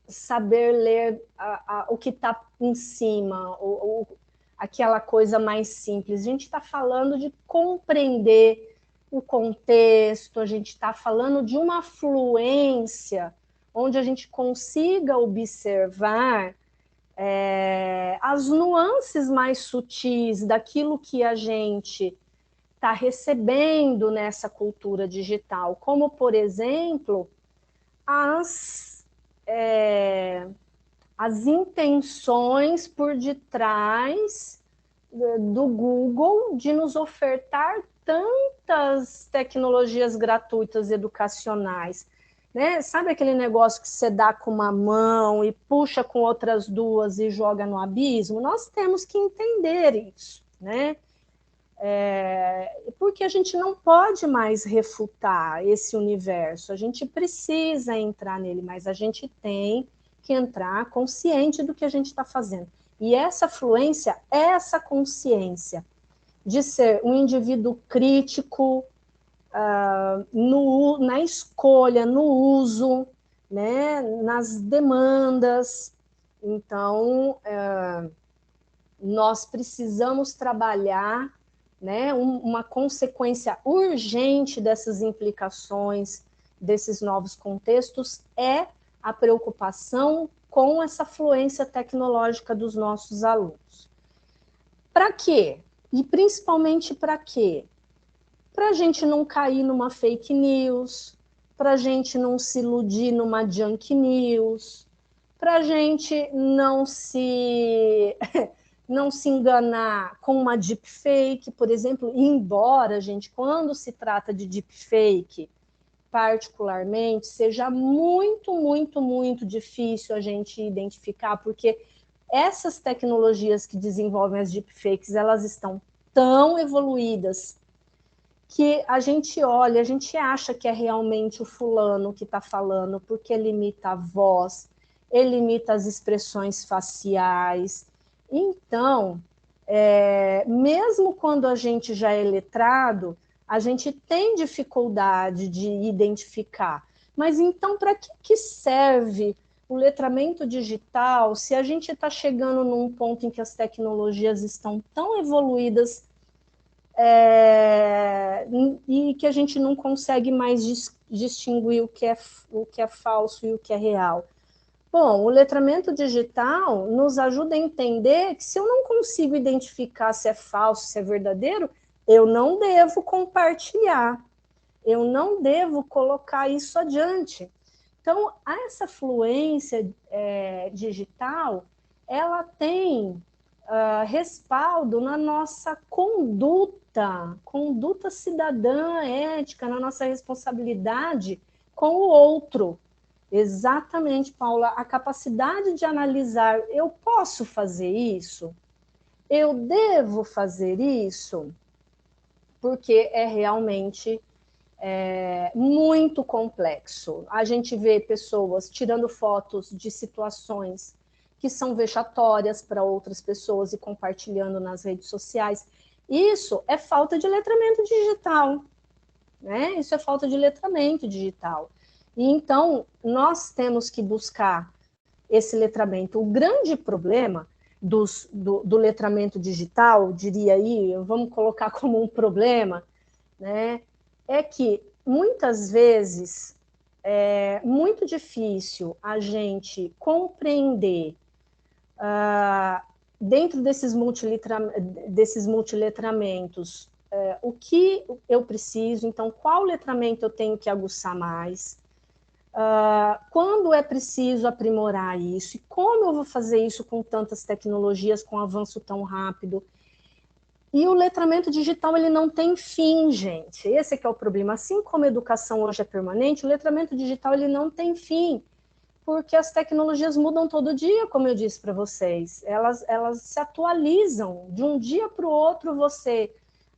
saber ler o que está em cima, aquela coisa mais simples. A gente está falando de compreender o contexto, a gente está falando de uma fluência onde a gente consiga observar as nuances mais sutis daquilo que a gente está recebendo nessa cultura digital, como, por exemplo, as intenções por detrás do Google de nos ofertar tantas tecnologias gratuitas educacionais. Né? Sabe aquele negócio que você dá com uma mão e puxa com outras duas e joga no abismo? Nós temos que entender isso, né? Porque a gente não pode mais refutar esse universo, a gente precisa entrar nele, mas a gente tem que entrar consciente do que a gente está fazendo. E essa fluência é essa consciência de ser um indivíduo crítico na escolha, no uso, né, nas demandas. Então, nós precisamos trabalhar, né, uma consequência urgente dessas implicações, desses novos contextos, é a preocupação com essa fluência tecnológica dos nossos alunos. Para quê? E principalmente para quê? Para a gente não cair numa fake news, para a gente não se iludir numa junk news, para a gente não se enganar com uma deepfake, por exemplo, embora, gente, quando se trata de deepfake, particularmente, seja muito, muito, muito difícil a gente identificar, porque essas tecnologias que desenvolvem as deepfakes, elas estão tão evoluídas que a gente olha, a gente acha que é realmente o fulano que está falando, porque ele imita a voz, ele imita as expressões faciais. Então, mesmo quando a gente já é letrado, a gente tem dificuldade de identificar. Mas então, para que serve o letramento digital se a gente está chegando num ponto em que as tecnologias estão tão evoluídas e que a gente não consegue mais distinguir o que é falso e o que é real? Bom, o letramento digital nos ajuda a entender que se eu não consigo identificar se é falso, se é verdadeiro, eu não devo compartilhar, eu não devo colocar isso adiante. Então, essa fluência digital, ela tem respaldo na nossa conduta cidadã, ética, na nossa responsabilidade com o outro. Exatamente, Paula, a capacidade de analisar, eu posso fazer isso? Eu devo fazer isso? Porque é realmente muito complexo. A gente vê pessoas tirando fotos de situações que são vexatórias para outras pessoas e compartilhando nas redes sociais. Isso é falta de letramento digital, né? Isso é falta de letramento digital. E então, nós temos que buscar esse letramento. O grande problema do letramento digital, diria aí, vamos colocar como um problema, né, é que muitas vezes é muito difícil a gente compreender dentro desses multiletramentos o que eu preciso, então qual letramento eu tenho que aguçar mais, quando é preciso aprimorar isso, e como eu vou fazer isso com tantas tecnologias, com um avanço tão rápido. E o letramento digital, ele não tem fim, gente. Esse é que é o problema. Assim como a educação hoje é permanente, o letramento digital, ele não tem fim, porque as tecnologias mudam todo dia, como eu disse para vocês. Elas se atualizam. De um dia para o outro, você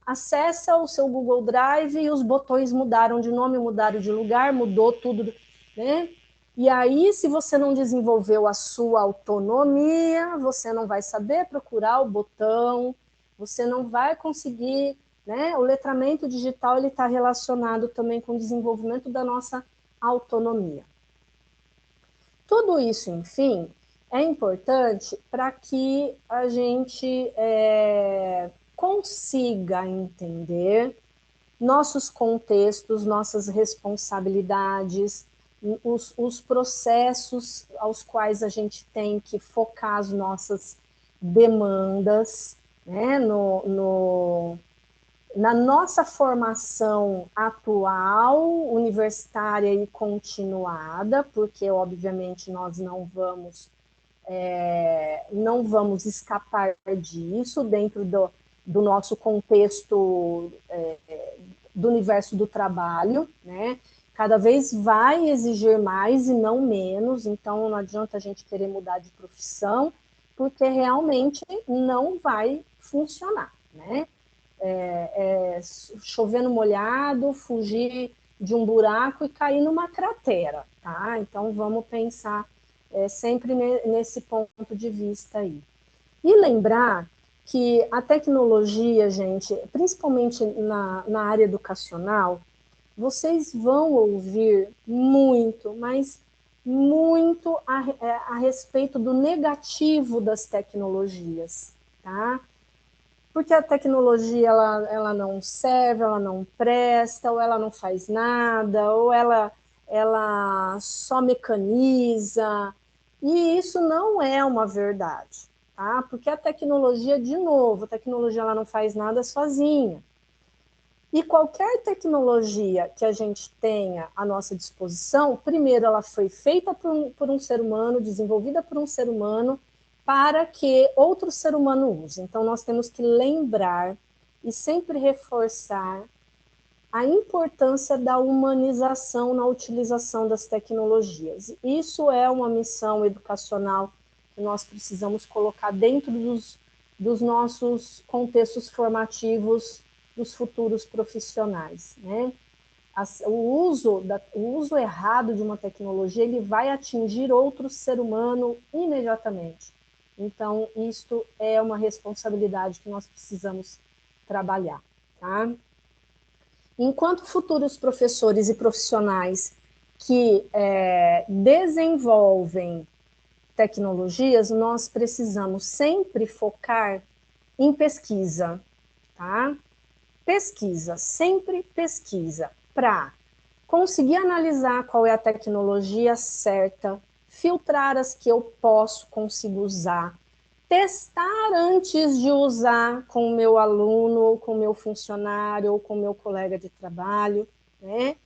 acessa o seu Google Drive e os botões mudaram de nome, mudaram de lugar, mudou tudo, né? E aí, se você não desenvolveu a sua autonomia, você não vai saber procurar o botão você não vai conseguir, né? O letramento digital ele está relacionado também com o desenvolvimento da nossa autonomia. Tudo isso, enfim, é importante para que a gente consiga entender nossos contextos, nossas responsabilidades, os processos aos quais a gente tem que focar as nossas demandas, né, na nossa formação atual, universitária e continuada, porque, obviamente, nós não vamos escapar disso dentro do nosso contexto do universo do trabalho, né? Cada vez vai exigir mais e não menos, então não adianta a gente querer mudar de profissão, porque realmente não vai funcionar, né? Chover no molhado, fugir de um buraco e cair numa cratera, tá? Então vamos pensar sempre nesse ponto de vista aí. E lembrar que a tecnologia, gente, principalmente na área educacional, vocês vão ouvir muito, mas muito a respeito do negativo das tecnologias, tá? Porque a tecnologia ela não serve, ela não presta, ou ela não faz nada, ou ela só mecaniza, e isso não é uma verdade, tá? Porque a tecnologia, de novo, a tecnologia ela não faz nada sozinha. E qualquer tecnologia que a gente tenha à nossa disposição, primeiro ela foi feita por um ser humano, desenvolvida por um ser humano, para que outro ser humano use. Então nós temos que lembrar e sempre reforçar a importância da humanização na utilização das tecnologias. Isso é uma missão educacional que nós precisamos colocar dentro dos nossos contextos formativos dos futuros profissionais, né? O uso errado de uma tecnologia, ele vai atingir outro ser humano imediatamente. Então, isto é uma responsabilidade que nós precisamos trabalhar, tá? Enquanto futuros professores e profissionais que desenvolvem tecnologias, nós precisamos sempre focar em pesquisa, tá? Pesquisa, sempre pesquisa, para conseguir analisar qual é a tecnologia certa, filtrar as que eu consigo usar, testar antes de usar com o meu aluno, ou com o meu funcionário, ou com o meu colega de trabalho, né?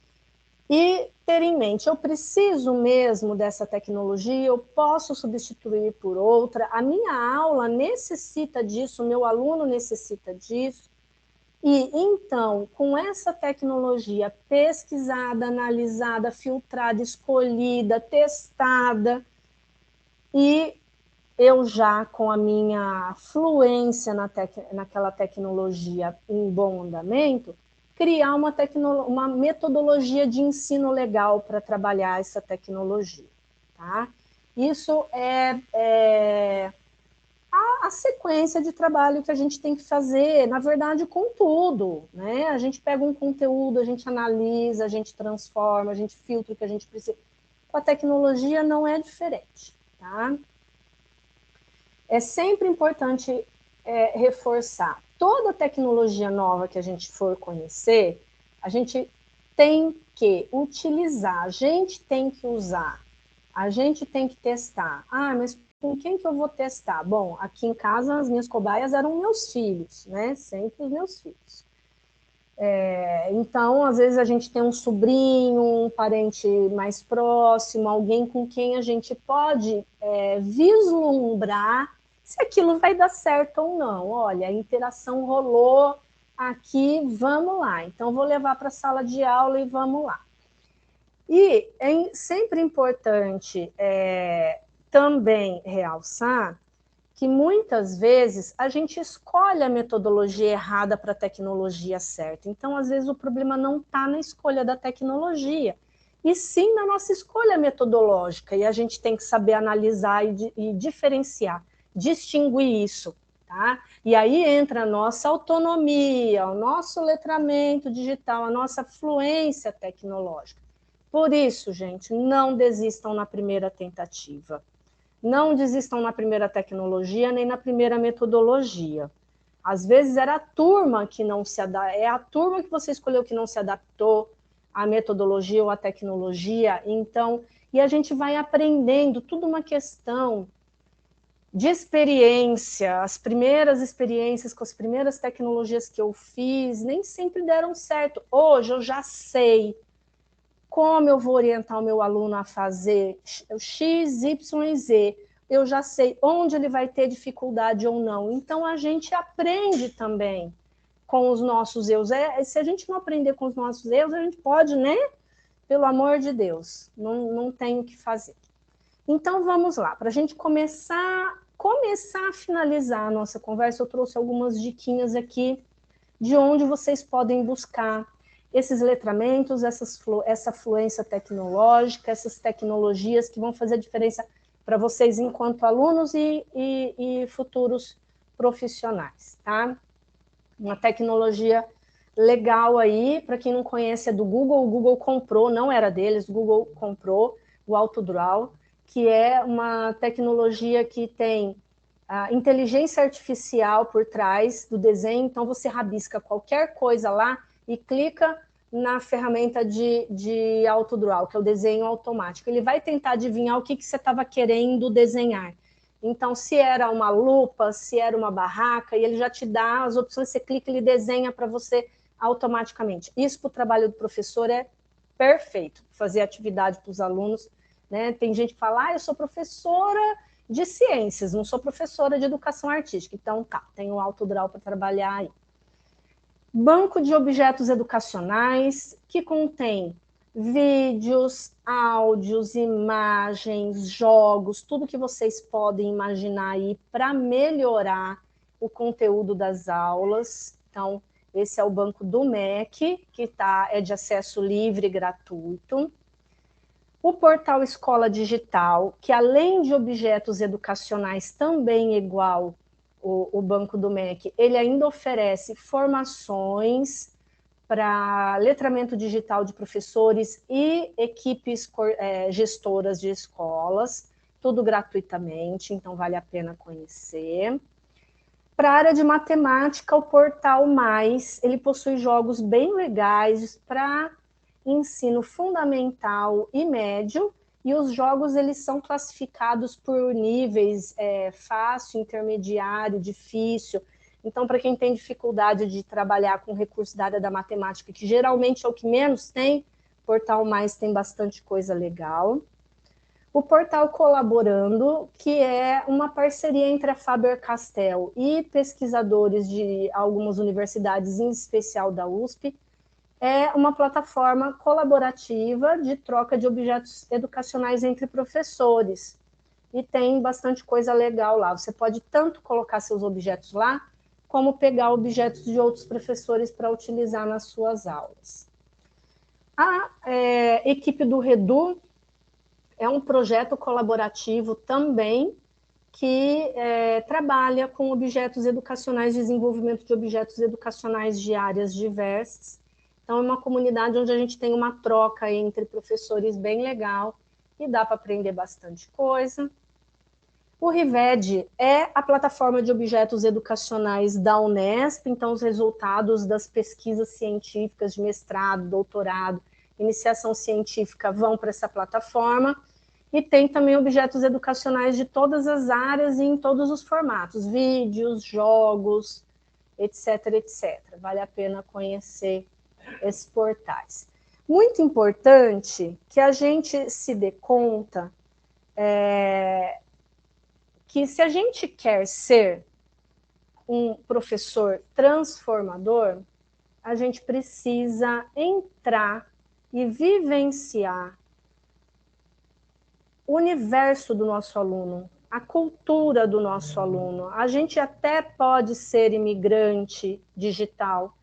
E ter em mente, eu preciso mesmo dessa tecnologia, eu posso substituir por outra, a minha aula necessita disso, o meu aluno necessita disso. E, então, com essa tecnologia pesquisada, analisada, filtrada, escolhida, testada, e eu já com a minha fluência naquela tecnologia em bom andamento, criar uma metodologia de ensino legal para trabalhar essa tecnologia, tá? Isso é a sequência de trabalho que a gente tem que fazer, na verdade, com tudo, né? A gente pega um conteúdo, a gente analisa, a gente transforma, a gente filtra o que a gente precisa. Com a tecnologia não é diferente, tá? É sempre importante reforçar. Toda tecnologia nova que a gente for conhecer, a gente tem que utilizar, a gente tem que usar, a gente tem que testar. Ah, mas com quem que eu vou testar? Bom, aqui em casa as minhas cobaias eram meus filhos, né? Sempre os meus filhos. Então, às vezes a gente tem um sobrinho, um parente mais próximo, alguém com quem a gente pode vislumbrar se aquilo vai dar certo ou não. Olha, a interação rolou aqui, vamos lá. Então, vou levar para a sala de aula e vamos lá. E é sempre importante também realçar que muitas vezes a gente escolhe a metodologia errada para a tecnologia certa. Então, às vezes, o problema não está na escolha da tecnologia, e sim na nossa escolha metodológica, e a gente tem que saber analisar e diferenciar, distinguir isso, tá? E aí entra a nossa autonomia, o nosso letramento digital, a nossa fluência tecnológica. Por isso, gente, não desistam na primeira tentativa. Não desistam na primeira tecnologia, nem na primeira metodologia. Às vezes era a turma que não se adaptou, é a turma que você escolheu que não se adaptou à metodologia ou à tecnologia, então, e a gente vai aprendendo, tudo uma questão de experiência. As primeiras experiências com as primeiras tecnologias que eu fiz nem sempre deram certo. Hoje eu já sei como eu vou orientar o meu aluno a fazer X, Y e Z. Eu já sei onde ele vai ter dificuldade ou não. Então, a gente aprende também com os nossos erros. Se a gente não aprender com os nossos erros, a gente pode, né? Pelo amor de Deus, não tem o que fazer. Então, vamos lá. Para a gente começar a finalizar a nossa conversa, eu trouxe algumas diquinhas aqui de onde vocês podem buscar esses letramentos, essa fluência tecnológica, essas tecnologias que vão fazer a diferença para vocês enquanto alunos e futuros profissionais, tá? Uma tecnologia legal aí, para quem não conhece, é do Google. O Google comprou, não era deles, o Google comprou o AutoDraw, que é uma tecnologia que tem a inteligência artificial por trás do desenho, então você rabisca qualquer coisa lá e clica na ferramenta de AutoDraw, que é o desenho automático. Ele vai tentar adivinhar o que você estava querendo desenhar. Então, se era uma lupa, se era uma barraca, e ele já te dá as opções, você clica e ele desenha para você automaticamente. Isso para o trabalho do professor é perfeito, fazer atividade para os alunos, né? Tem gente que fala, eu sou professora de ciências, não sou professora de educação artística. Então, tá, tem o AutoDraw para trabalhar aí. Banco de objetos educacionais, que contém vídeos, áudios, imagens, jogos, tudo que vocês podem imaginar aí para melhorar o conteúdo das aulas. Então, esse é o banco do MEC, que é de acesso livre e gratuito. O portal Escola Digital, que além de objetos educacionais, também é igual o banco do MEC, ele ainda oferece formações para letramento digital de professores e equipes gestoras de escolas, tudo gratuitamente, então vale a pena conhecer. Para a área de matemática, o Portal Mais, ele possui jogos bem legais para ensino fundamental e médio, e os jogos eles são classificados por níveis fácil, intermediário, difícil. Então, para quem tem dificuldade de trabalhar com recursos da área da matemática, que geralmente é o que menos tem, Portal Mais tem bastante coisa legal. O Portal Colaborando, que é uma parceria entre a Faber-Castell e pesquisadores de algumas universidades, em especial da USP, é uma plataforma colaborativa de troca de objetos educacionais entre professores. E tem bastante coisa legal lá. Você pode tanto colocar seus objetos lá, como pegar objetos de outros professores para utilizar nas suas aulas. A equipe do Redu é um projeto colaborativo também que trabalha com objetos educacionais, desenvolvimento de objetos educacionais de áreas diversas. Então, é uma comunidade onde a gente tem uma troca entre professores bem legal e dá para aprender bastante coisa. O Rived é a plataforma de objetos educacionais da Unesp, então os resultados das pesquisas científicas de mestrado, doutorado, iniciação científica vão para essa plataforma, e tem também objetos educacionais de todas as áreas e em todos os formatos, vídeos, jogos, etc, etc. Vale a pena conhecer esses portais. Muito importante que a gente se dê conta que se a gente quer ser um professor transformador, a gente precisa entrar e vivenciar o universo do nosso aluno, a cultura do nosso aluno. A gente até pode ser imigrante digital,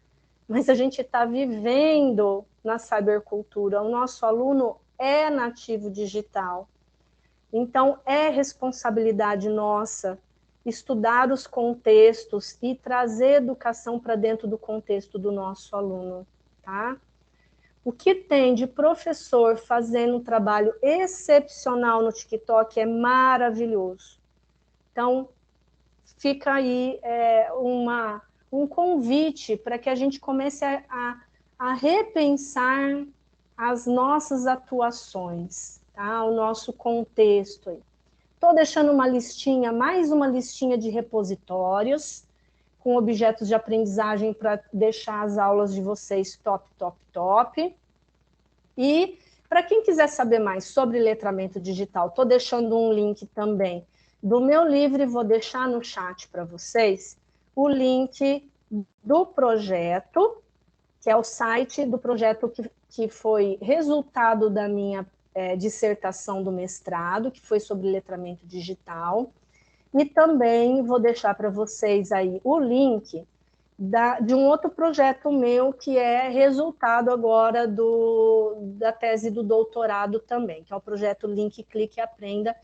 mas a gente está vivendo na cybercultura. O nosso aluno é nativo digital. Então, é responsabilidade nossa estudar os contextos e trazer educação para dentro do contexto do nosso aluno, tá? O que tem de professor fazendo um trabalho excepcional no TikTok é maravilhoso. Então, fica aí um convite para que a gente comece a repensar as nossas atuações, tá? O nosso contexto aí. Estou deixando uma listinha, mais uma listinha de repositórios com objetos de aprendizagem para deixar as aulas de vocês top, top, top. E para quem quiser saber mais sobre letramento digital, estou deixando um link também do meu livro e vou deixar no chat para vocês o link do projeto, que é o site do projeto que foi resultado da minha dissertação do mestrado, que foi sobre letramento digital. E também vou deixar para vocês aí o link de um outro projeto meu, que é resultado agora da tese do doutorado também, que é o projeto Link, Clique e Aprenda,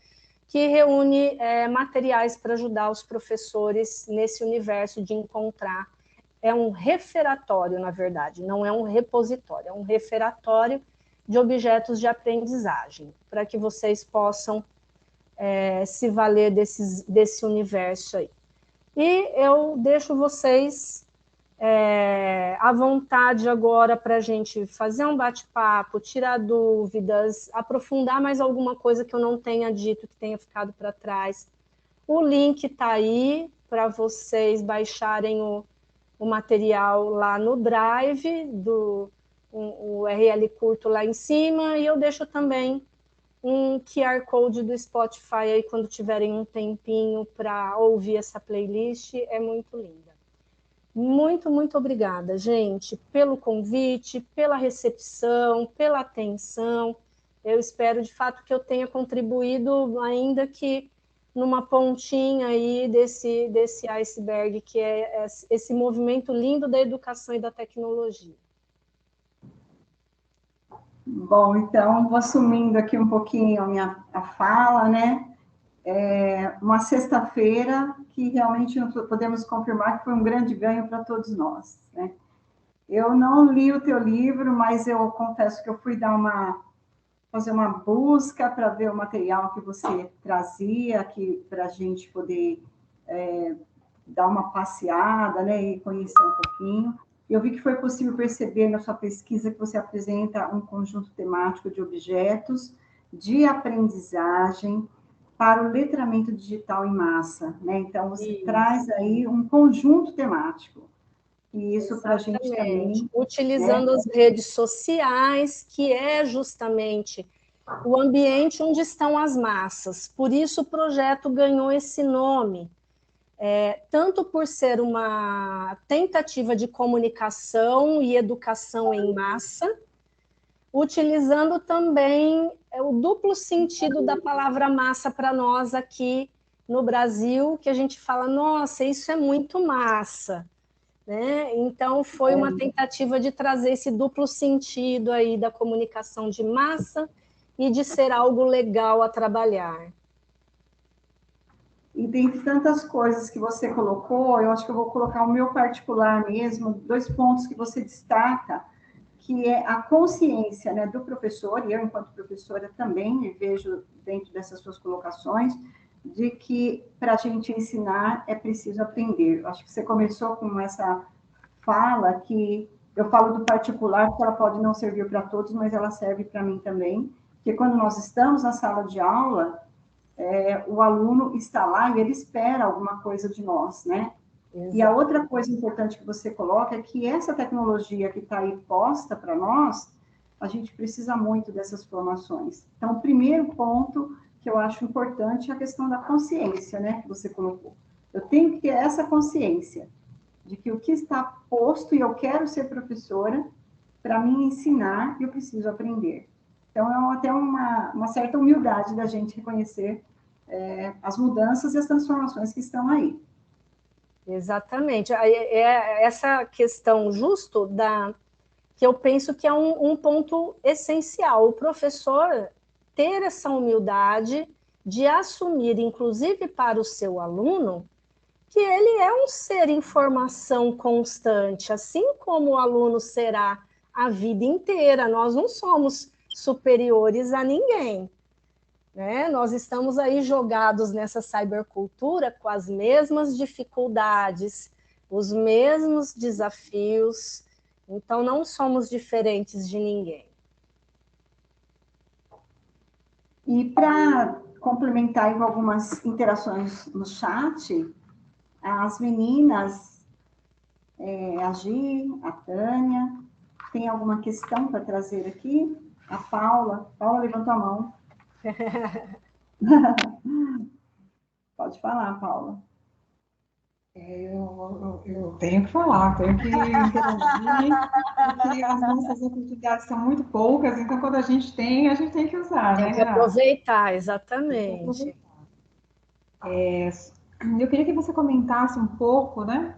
que reúne materiais para ajudar os professores nesse universo de encontrar. É um referatório, na verdade, não é um repositório, é um referatório de objetos de aprendizagem, para que vocês possam se valer desse universo aí. E eu deixo vocês à vontade agora para a gente fazer um bate-papo, tirar dúvidas, aprofundar mais alguma coisa que eu não tenha dito, que tenha ficado para trás. O link está aí para vocês baixarem o material lá no Drive, o URL curto lá em cima, e eu deixo também um QR Code do Spotify aí quando tiverem um tempinho para ouvir essa playlist, é muito linda. Muito, muito obrigada, gente, pelo convite, pela recepção, pela atenção. Eu espero, de fato, que eu tenha contribuído, ainda que numa pontinha aí desse iceberg, que é esse movimento lindo da educação e da tecnologia. Bom, então, vou assumindo aqui um pouquinho a fala, né? Uma sexta-feira que realmente podemos confirmar que foi um grande ganho para todos nós, né? Eu não li o teu livro, mas eu confesso que eu fui fazer uma busca para ver o material que você trazia aqui para a gente poder dar uma passeada, né, e conhecer um pouquinho. Eu vi que foi possível perceber na sua pesquisa que você apresenta um conjunto temático de objetos de aprendizagem para o letramento digital em massa, né? Então, você traz aí um conjunto temático. E isso para a gente também... Utilizando as redes sociais, que é justamente o ambiente onde estão as massas. Por isso o projeto ganhou esse nome. Tanto por ser uma tentativa de comunicação e educação em massa, utilizando também o duplo sentido da palavra massa para nós aqui no Brasil, que a gente fala, nossa, isso é muito massa, né? Então, foi uma tentativa de trazer esse duplo sentido aí da comunicação de massa e de ser algo legal a trabalhar. E tem tantas coisas que você colocou, eu acho que eu vou colocar o meu particular mesmo, 2 pontos que você destaca, que é a consciência, né, do professor, e eu, enquanto professora, também me vejo dentro dessas suas colocações, de que para a gente ensinar é preciso aprender. Eu acho que você começou com essa fala que eu falo do particular, porque ela pode não servir para todos, mas ela serve para mim também, que quando nós estamos na sala de aula, o aluno está lá e ele espera alguma coisa de nós, né? Exato. E a outra coisa importante que você coloca é que essa tecnologia que está aí posta para nós, a gente precisa muito dessas formações. Então, o primeiro ponto que eu acho importante é a questão da consciência, né, que você colocou. Eu tenho que ter essa consciência de que o que está posto, e eu quero ser professora, para mim ensinar, eu preciso aprender. Então, é até uma certa humildade da gente reconhecer as mudanças e as transformações que estão aí. Exatamente. Essa questão justo que eu penso que é um ponto essencial. O professor ter essa humildade de assumir, inclusive para o seu aluno, que ele é um ser em formação constante, assim como o aluno será a vida inteira. Nós não somos superiores a ninguém, né? Nós estamos aí jogados nessa cybercultura com as mesmas dificuldades, os mesmos desafios, então não somos diferentes de ninguém. E para complementar aí com algumas interações no chat, as meninas, a Gi, a Tânia, tem alguma questão para trazer aqui? A Paula levantou a mão. Pode falar, Paula. Eu tenho que falar, tenho que interagir, porque as nossas oportunidades são muito poucas, então quando a gente tem que usar, Tem né, que Renata? aproveitar, Tem que exatamente. aproveitar. Eu queria que você comentasse um pouco, né,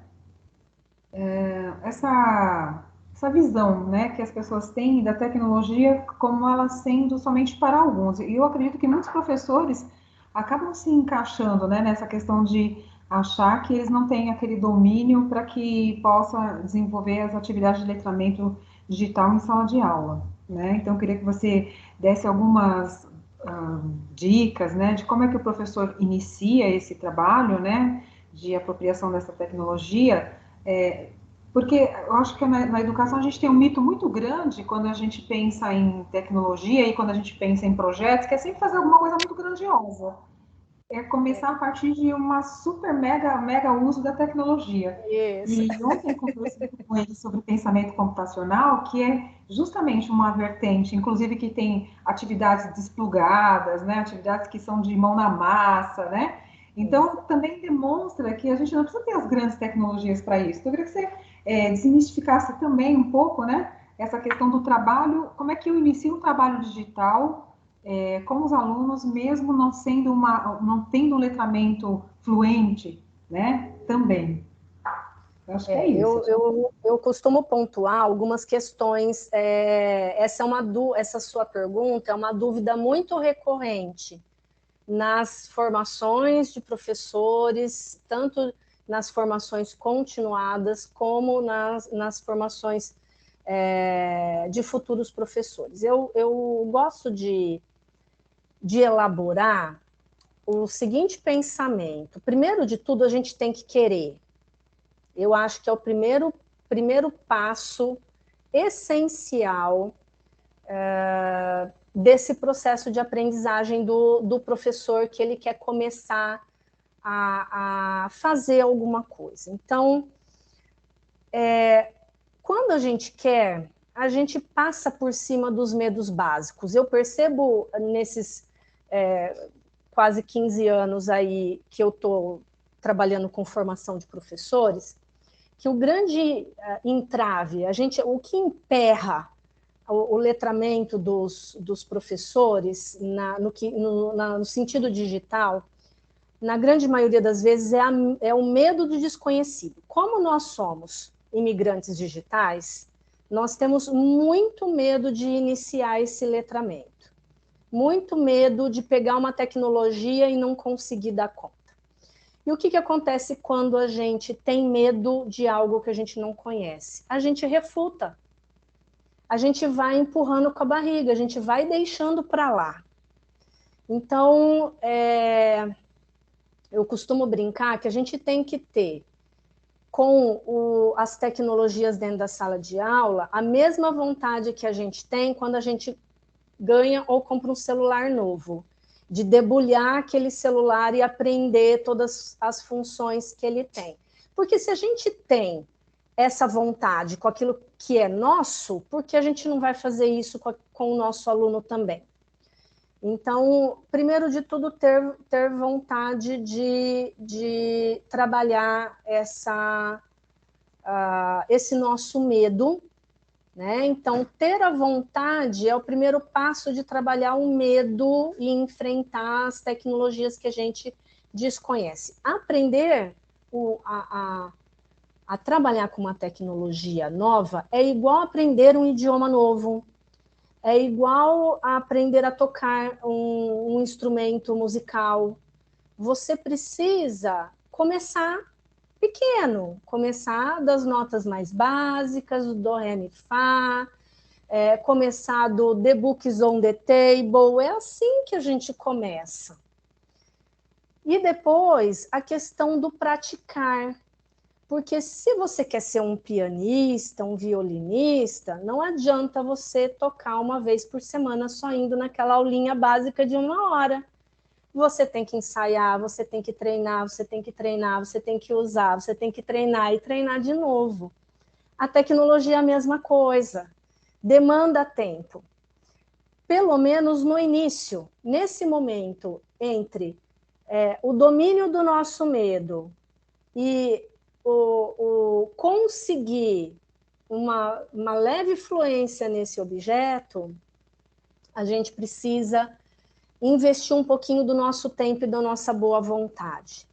essa visão, né, que as pessoas têm da tecnologia como ela sendo somente para alguns. E eu acredito que muitos professores acabam se encaixando, né, nessa questão de achar que eles não têm aquele domínio para que possa desenvolver as atividades de letramento digital em sala de aula, né? Então, eu queria que você desse algumas dicas, né, de como é que o professor inicia esse trabalho, né, de apropriação dessa tecnologia, porque eu acho que na educação a gente tem um mito muito grande quando a gente pensa em tecnologia e quando a gente pensa em projetos, que é sempre fazer alguma coisa muito grandiosa. É começar a partir de uma super mega uso da tecnologia. Isso. E ontem conversei com ele sobre pensamento computacional, que é justamente uma vertente, inclusive que tem atividades desplugadas, né, atividades que são de mão na massa, né? Então, também demonstra que a gente não precisa ter as grandes tecnologias para isso. Então, eu queria que você desmistificasse também um pouco, né, essa questão do trabalho, como é que eu inicio um trabalho digital com os alunos, mesmo não tendo um letramento fluente, né? Também. Eu acho que é isso. Eu costumo pontuar algumas questões. Essa sua pergunta é uma dúvida muito recorrente nas formações de professores, tanto nas formações continuadas, como nas formações de futuros professores. Eu gosto de elaborar o seguinte pensamento. Primeiro de tudo, a gente tem que querer. Eu acho que é o primeiro passo essencial desse processo de aprendizagem do professor que ele quer começar a fazer alguma coisa. Então, quando a gente quer, a gente passa por cima dos medos básicos. Eu percebo nesses quase 15 anos aí que eu estou trabalhando com formação de professores, que o grande entrave, o que emperra o letramento dos professores no sentido digital, na grande maioria das vezes, é o medo do desconhecido. Como nós somos imigrantes digitais, nós temos muito medo de iniciar esse letramento, muito medo de pegar uma tecnologia e não conseguir dar conta. E o que acontece quando a gente tem medo de algo que a gente não conhece? A gente refuta. A gente vai empurrando com a barriga, a gente vai deixando para lá. Então, eu costumo brincar que a gente tem que ter, com as tecnologias dentro da sala de aula, a mesma vontade que a gente tem quando a gente ganha ou compra um celular novo, de debulhar aquele celular e aprender todas as funções que ele tem. Porque se a gente tem essa vontade com aquilo que é nosso, por que a gente não vai fazer isso com o nosso aluno também? Então, primeiro de tudo, ter vontade de trabalhar esse nosso medo, né? Então, ter a vontade é o primeiro passo de trabalhar o medo e enfrentar as tecnologias que a gente desconhece. Aprender a trabalhar com uma tecnologia nova é igual aprender um idioma novo, é igual a aprender a tocar um instrumento musical. Você precisa começar, pequeno, começar das notas mais básicas, do do, ré, mi, fá, começar do The Books on the Table, é assim que a gente começa. E depois, a questão do praticar, porque se você quer ser um pianista, um violinista, não adianta você tocar uma vez por semana só indo naquela aulinha básica de 1 hora. Você tem que ensaiar, você tem que treinar, você tem que treinar, você tem que usar, você tem que treinar e treinar de novo. A tecnologia é a mesma coisa, demanda tempo. Pelo menos no início, nesse momento, entre o domínio do nosso medo e o conseguir uma leve fluência nesse objeto, a gente precisa investir um pouquinho do nosso tempo e da nossa boa vontade.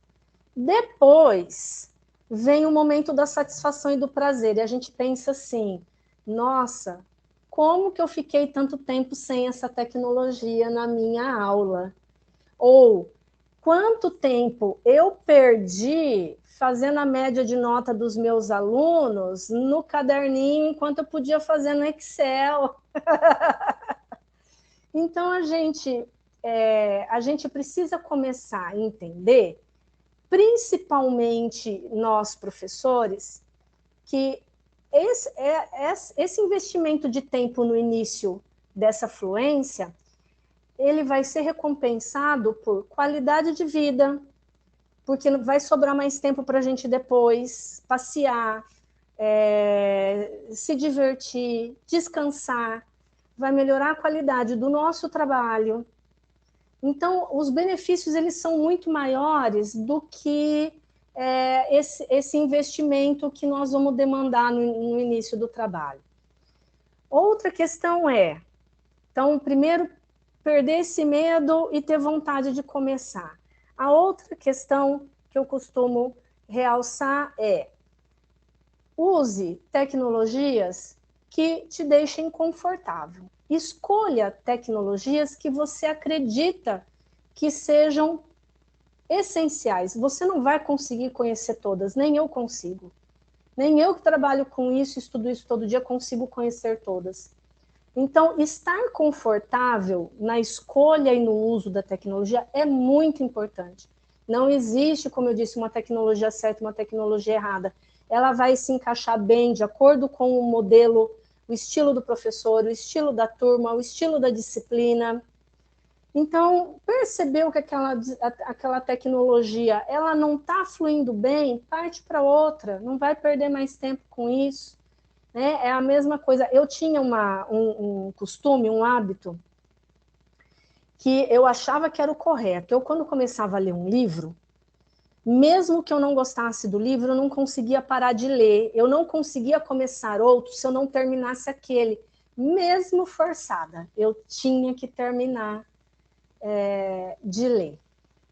Depois vem o momento da satisfação e do prazer, e a gente pensa assim, nossa, como que eu fiquei tanto tempo sem essa tecnologia na minha aula? Ou quanto tempo eu perdi fazendo a média de nota dos meus alunos no caderninho, enquanto eu podia fazer no Excel. Então, a gente precisa começar a entender, principalmente nós professores, que esse investimento de tempo no início dessa fluência, ele vai ser recompensado por qualidade de vida, porque vai sobrar mais tempo para a gente depois passear, se divertir, descansar, vai melhorar a qualidade do nosso trabalho. Então, os benefícios eles são muito maiores do que esse investimento que nós vamos demandar no início do trabalho. Outra questão então, primeiro, perder esse medo e ter vontade de começar. A outra questão que eu costumo realçar use tecnologias que te deixem confortável. Escolha tecnologias que você acredita que sejam essenciais. Você não vai conseguir conhecer todas, nem eu consigo. Nem eu que trabalho com isso, estudo isso todo dia, consigo conhecer todas. Então, estar confortável na escolha e no uso da tecnologia é muito importante. Não existe, como eu disse, uma tecnologia certa e uma tecnologia errada. Ela vai se encaixar bem de acordo com o modelo, o estilo do professor, o estilo da turma, o estilo da disciplina. Então, percebeu que aquela tecnologia ela não está fluindo bem, parte para outra, não vai perder mais tempo com isso. É a mesma coisa. Eu tinha um costume, um hábito, que eu achava que era o correto. Eu, quando começava a ler um livro, mesmo que eu não gostasse do livro, eu não conseguia parar de ler. Eu não conseguia começar outro se eu não terminasse aquele. Mesmo forçada, eu tinha que terminar de ler.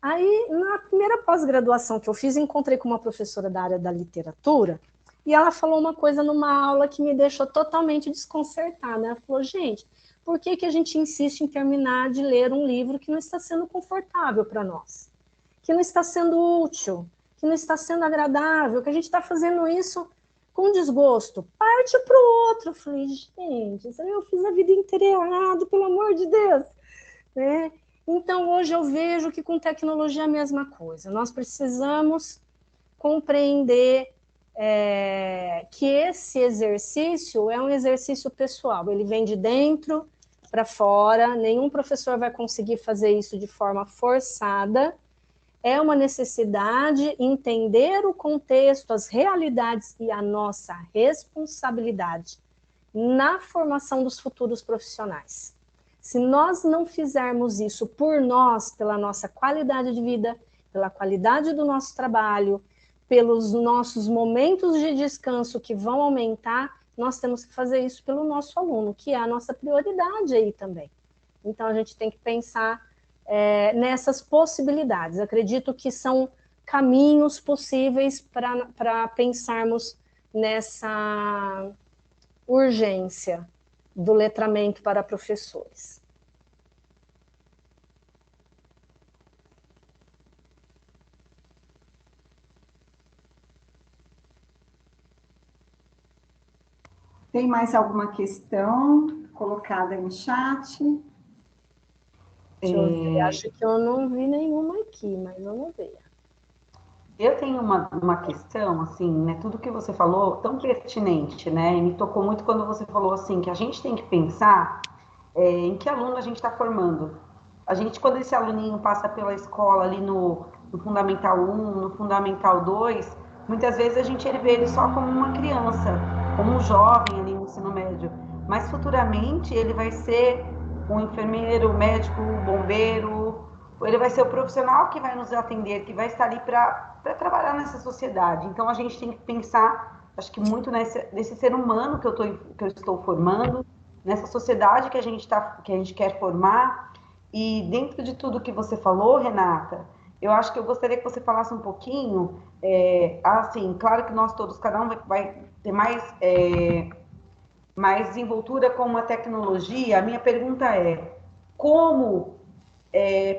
Aí, na primeira pós-graduação que eu fiz, encontrei com uma professora da área da literatura, e ela falou uma coisa numa aula que me deixou totalmente desconcertada. Ela falou, gente, por que a gente insiste em terminar de ler um livro que não está sendo confortável para nós? Que não está sendo útil, que não está sendo agradável, que a gente está fazendo isso com desgosto. Parte para o outro. Eu falei, gente, eu fiz a vida inteira errado, pelo amor de Deus. Então, hoje eu vejo que com tecnologia é a mesma coisa. Nós precisamos compreender que esse exercício é um exercício pessoal. Ele vem de dentro para fora, nenhum professor vai conseguir fazer isso de forma forçada. É uma necessidade entender o contexto, as realidades e a nossa responsabilidade na formação dos futuros profissionais. Se nós não fizermos isso por nós, pela nossa qualidade de vida, pela qualidade do nosso trabalho, pelos nossos momentos de descanso que vão aumentar, nós temos que fazer isso pelo nosso aluno, que é a nossa prioridade aí também. Então, a gente tem que pensar nessas possibilidades. Acredito que são caminhos possíveis para pensarmos nessa urgência do letramento para professores. Tem mais alguma questão colocada no chat? Deixa eu ver, acho que eu não vi nenhuma aqui, mas vamos ver. Eu tenho uma questão, assim, né? Tudo que você falou, tão pertinente, né? E me tocou muito quando você falou, assim, que a gente tem que pensar em que aluno a gente está formando. A gente, quando esse aluninho passa pela escola ali no Fundamental 1, no Fundamental 2, muitas vezes a gente vê ele só como uma criança, como um jovem ali no ensino médio. Mas futuramente ele vai ser um enfermeiro, médico, bombeiro, ele vai ser o profissional que vai nos atender, que vai estar ali para trabalhar nessa sociedade. Então a gente tem que pensar, acho que muito nesse ser humano que eu estou formando, nessa sociedade que a gente quer formar. E dentro de tudo que você falou, Renata, eu acho que eu gostaria que você falasse um pouquinho, assim, claro que nós todos, cada um vai ter mais desenvoltura com a tecnologia. A minha pergunta é, como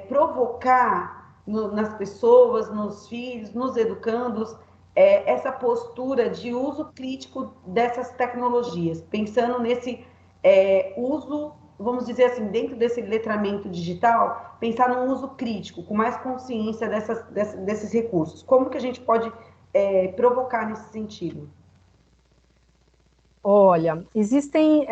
provocar nas pessoas, nos filhos, nos educandos, essa postura de uso crítico dessas tecnologias, pensando nesse uso, vamos dizer assim, dentro desse letramento digital, pensar num uso crítico, com mais consciência desses recursos. Como que a gente pode provocar nesse sentido? Olha, existem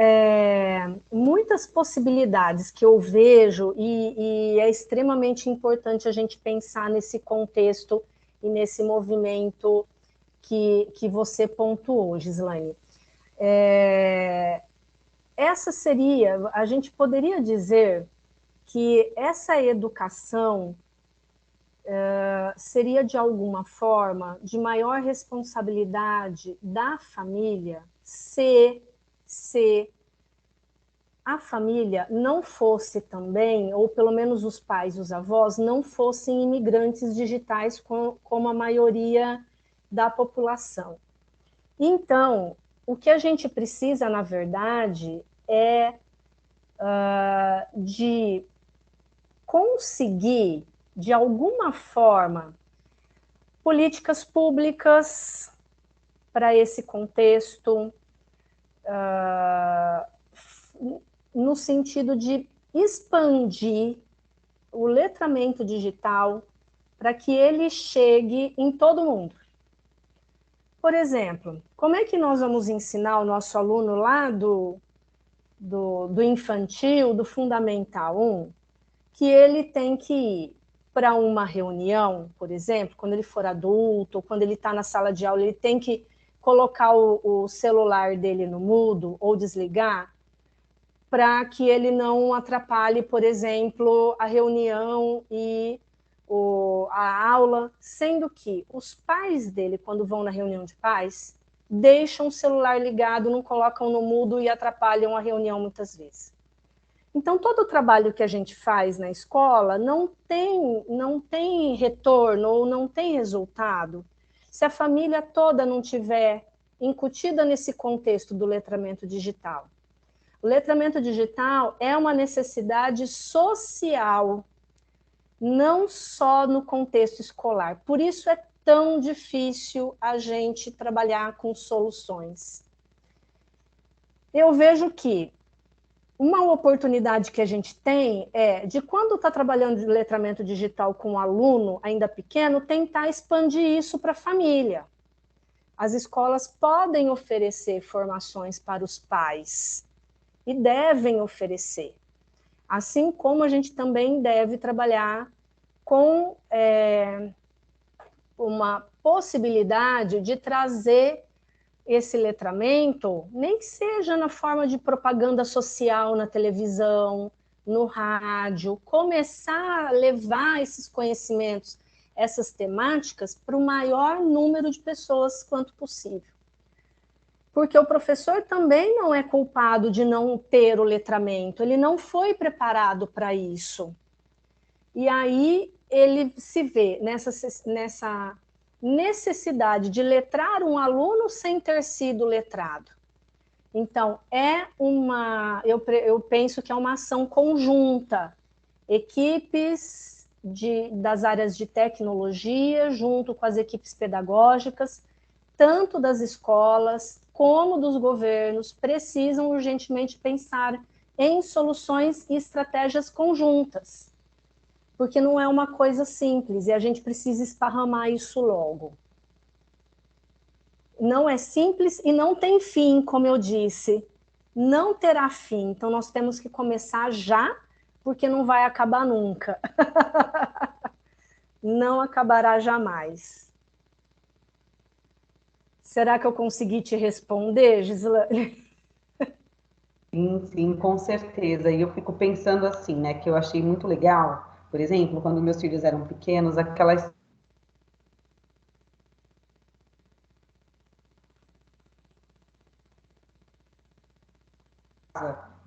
muitas possibilidades que eu vejo e é extremamente importante a gente pensar nesse contexto e nesse movimento que você pontuou, Gislaine. A gente poderia dizer que essa educação seria, de alguma forma, de maior responsabilidade da família se a família não fosse também, ou pelo menos os pais e os avós, não fossem imigrantes digitais como a maioria da população. Então, o que a gente precisa, na verdade, é de conseguir, de alguma forma, políticas públicas para esse contexto, no sentido de expandir o letramento digital para que ele chegue em todo mundo. Por exemplo, como é que nós vamos ensinar o nosso aluno lá do infantil, do Fundamental 1, que ele tem que ir para uma reunião, por exemplo, quando ele for adulto, ou quando ele está na sala de aula, ele tem que colocar o celular dele no mudo ou desligar, para que ele não atrapalhe, por exemplo, a reunião e a aula, sendo que os pais dele, quando vão na reunião de pais, deixam o celular ligado, não colocam no mudo e atrapalham a reunião muitas vezes. Então, todo o trabalho que a gente faz na escola não tem retorno ou não tem resultado se a família toda não tiver incutida nesse contexto do letramento digital. O letramento digital é uma necessidade social, não só no contexto escolar. Por isso é tão difícil a gente trabalhar com soluções. Eu vejo que uma oportunidade que a gente tem é de, quando está trabalhando de letramento digital com um aluno ainda pequeno, tentar expandir isso para a família. As escolas podem oferecer formações para os pais e devem oferecer. Assim como a gente também deve trabalhar com uma possibilidade de trazer esse letramento, nem que seja na forma de propaganda social na televisão, no rádio, começar a levar esses conhecimentos, essas temáticas, para o maior número de pessoas quanto possível. Porque o professor também não é culpado de não ter o letramento, ele não foi preparado para isso. E aí ele se vê nessa necessidade de letrar um aluno sem ter sido letrado. Então, eu penso que é uma ação conjunta, equipes das áreas de tecnologia, junto com as equipes pedagógicas, tanto das escolas, como dos governos, precisam urgentemente pensar em soluções e estratégias conjuntas, porque não é uma coisa simples e a gente precisa esparramar isso logo. Não é simples e não tem fim, como eu disse, não terá fim, então nós temos que começar já, porque não vai acabar nunca. Não acabará jamais. Será que eu consegui te responder, Gislane? Sim, com certeza. E eu fico pensando assim, né, que eu achei muito legal, por exemplo, quando meus filhos eram pequenos, aquela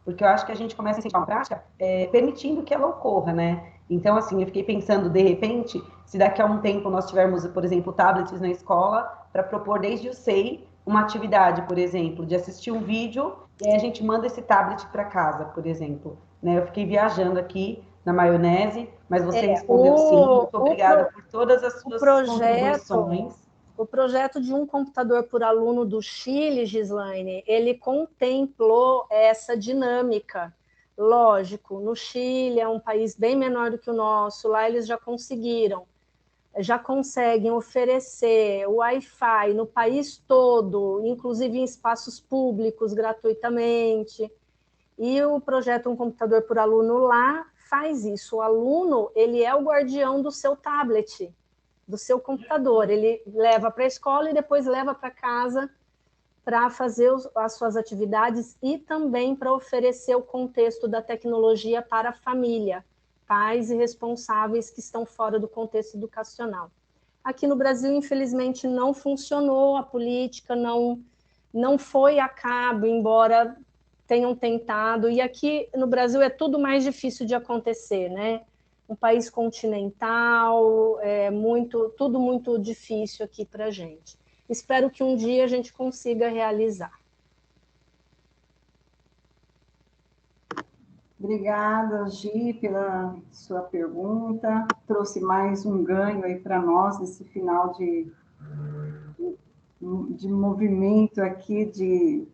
porque eu acho que a gente começa a incentivar uma prática permitindo que ela ocorra, né? Então, assim, eu fiquei pensando, de repente, se daqui a um tempo nós tivermos, por exemplo, tablets na escola, para propor desde o SEI uma atividade, por exemplo, de assistir um vídeo e aí a gente manda esse tablet para casa, por exemplo. Né? Eu fiquei viajando aqui na maionese, mas você respondeu sim. Muito obrigada por todas as suas contribuições. O projeto de um computador por aluno do Chile, Gislaine, ele contemplou essa dinâmica. Lógico, no Chile é um país bem menor do que o nosso, lá eles já conseguem oferecer o Wi-Fi no país todo, inclusive em espaços públicos, gratuitamente. E o projeto Um Computador por Aluno lá faz isso. O aluno, ele é o guardião do seu tablet, do seu computador. Ele leva para a escola e depois leva para casa para fazer as suas atividades e também para oferecer o contexto da tecnologia para a família, pais e responsáveis que estão fora do contexto educacional. Aqui no Brasil, infelizmente, não funcionou, a política não foi a cabo, embora tenham tentado, e aqui no Brasil é tudo mais difícil de acontecer, né? Um país continental, tudo muito difícil aqui para a gente. Espero que um dia a gente consiga realizar. Obrigada, Gi, pela sua pergunta. Trouxe mais um ganho aí para nós nesse final de movimento aqui de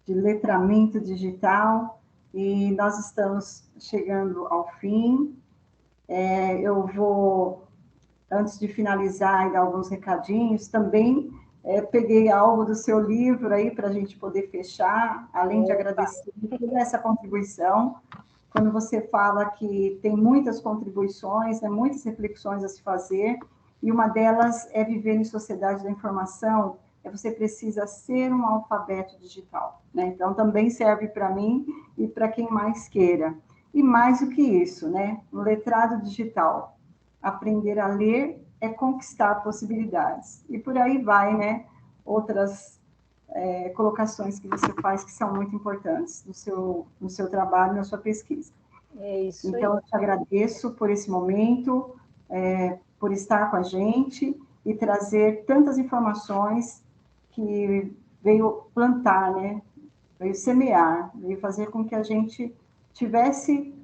letramento digital. E nós estamos chegando ao fim. Eu vou, antes de finalizar e dar alguns recadinhos, também peguei algo do seu livro aí para a gente poder fechar, além de agradecer toda essa contribuição. Quando você fala que tem muitas contribuições, né, muitas reflexões a se fazer, e uma delas é viver em sociedade da informação, você precisa ser um alfabeto digital, né? Então, também serve para mim e para quem mais queira. E mais do que isso, né? Um letrado digital. Aprender a ler é conquistar possibilidades. E por aí vai, né? Outras colocações que você faz que são muito importantes no seu trabalho, na sua pesquisa. É isso aí. Então, eu te agradeço por esse momento, por estar com a gente e trazer tantas informações que veio plantar, né? Veio semear, veio fazer com que a gente tivesse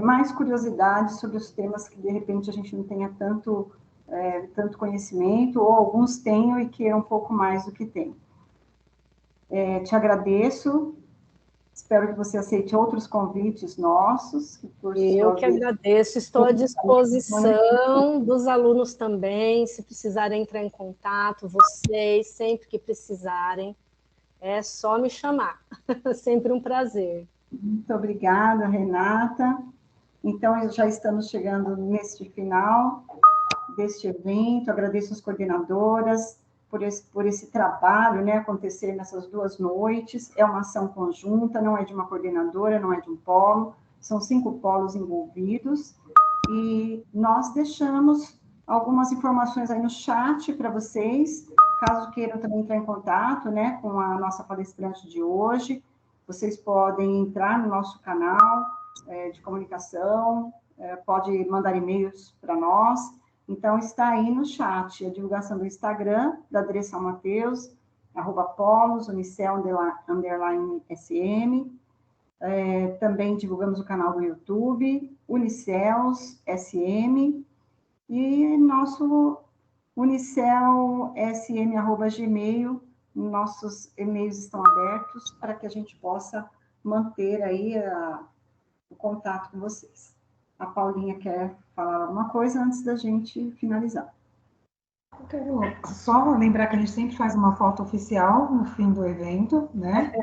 mais curiosidade sobre os temas que, de repente, a gente não tenha tanto conhecimento, ou alguns tenham e queiram um pouco mais do que tem. Te agradeço, espero que você aceite outros convites nossos. Eu que agradeço, estou à disposição dos alunos também, se precisarem entrar em contato, vocês, sempre que precisarem, é só me chamar, sempre um prazer. Muito obrigada, Renata. Então, já estamos chegando neste final deste evento, agradeço as coordenadoras por esse trabalho, né, acontecer nessas 2 noites, é uma ação conjunta, não é de uma coordenadora, não é de um polo, são 5 polos envolvidos, e nós deixamos algumas informações aí no chat para vocês, caso queiram também entrar em contato, né, com a nossa palestrante de hoje, vocês podem entrar no nosso canal de comunicação, pode mandar e-mails para nós. Então, está aí no chat a divulgação do Instagram, da Adressa Mateus, @polos, unicel, _sm. Também divulgamos o canal do YouTube, Unicels SM, e nosso unicelsm@gmail, nossos e-mails estão abertos para que a gente possa manter aí o contato com vocês. A Paulinha quer falar alguma coisa antes da gente finalizar. Eu quero só lembrar que a gente sempre faz uma foto oficial no fim do evento, né?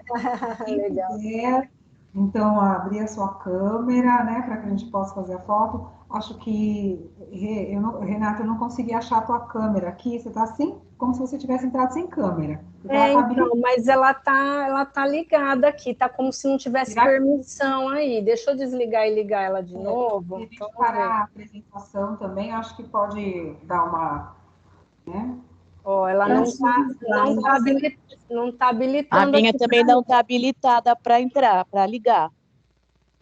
Legal. Quiser, então, abrir a sua câmera, né, para que a gente possa fazer a foto. Acho que, Renata, eu não consegui achar a tua câmera aqui. Você está assim, como se você tivesse entrado sem câmera. Então, mas ela tá ligada aqui, tá como se não tivesse permissão aí. Deixa eu desligar e ligar ela de novo. Se parar a apresentação também, acho que pode dar uma, né? Ó, ela não tá habilitando. A minha também não está habilitada para entrar, para ligar.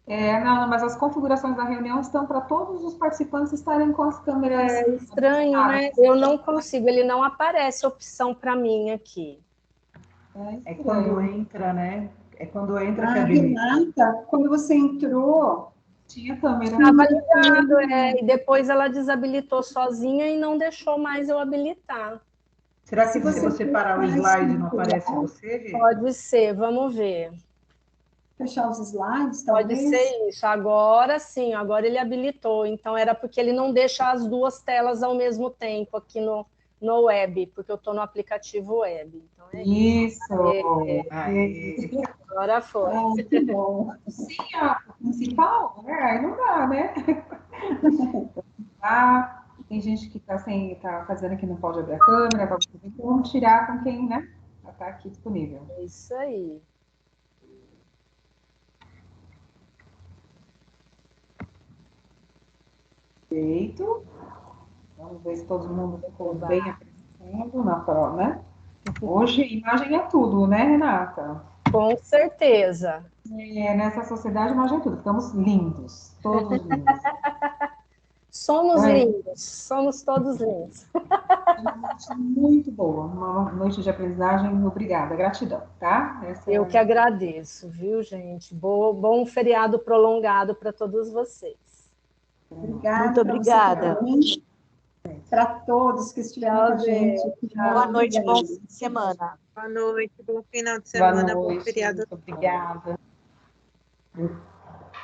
Não, mas as configurações da reunião estão para todos os participantes estarem com as câmeras. É estranho, né? Eu não consigo, ele não aparece opção para mim aqui. É quando entra, né? É quando entra que Renata, quando você entrou, tinha câmera. Estava ligado, e depois ela desabilitou sozinha e não deixou mais eu habilitar. Será que se você parar o slide não aparece você? Pode ser, vamos ver. Fechar os slides, Pode talvez? ser isso. Agora sim, agora ele habilitou. Então era porque ele não deixa as duas telas ao mesmo tempo aqui no web, porque eu estou no aplicativo web. Então isso. Agora foi. Que bom. Sim, a principal, aí não dá, né? Tem gente que tá fazendo que não pode abrir a câmera, então vamos tirar com quem, né? Já está aqui disponível. É isso aí. Feito. Vamos ver se todo mundo ficou bem aparecendo na prova, né? Hoje, imagem é tudo, né, Renata? Com certeza. Nessa sociedade, imagem é tudo. Ficamos lindos. Todos lindos. Somos lindos. Somos todos lindos. Uma noite muito boa. Uma noite de aprendizagem. Obrigada. Gratidão, tá? Eu que agradeço, viu, gente? Bom feriado prolongado para todos vocês. Obrigada. Muito obrigada. Para todos que estiveram com a gente. Boa noite, bom fim de semana. Boa noite, bom final de semana, bom feriado. Muito obrigada.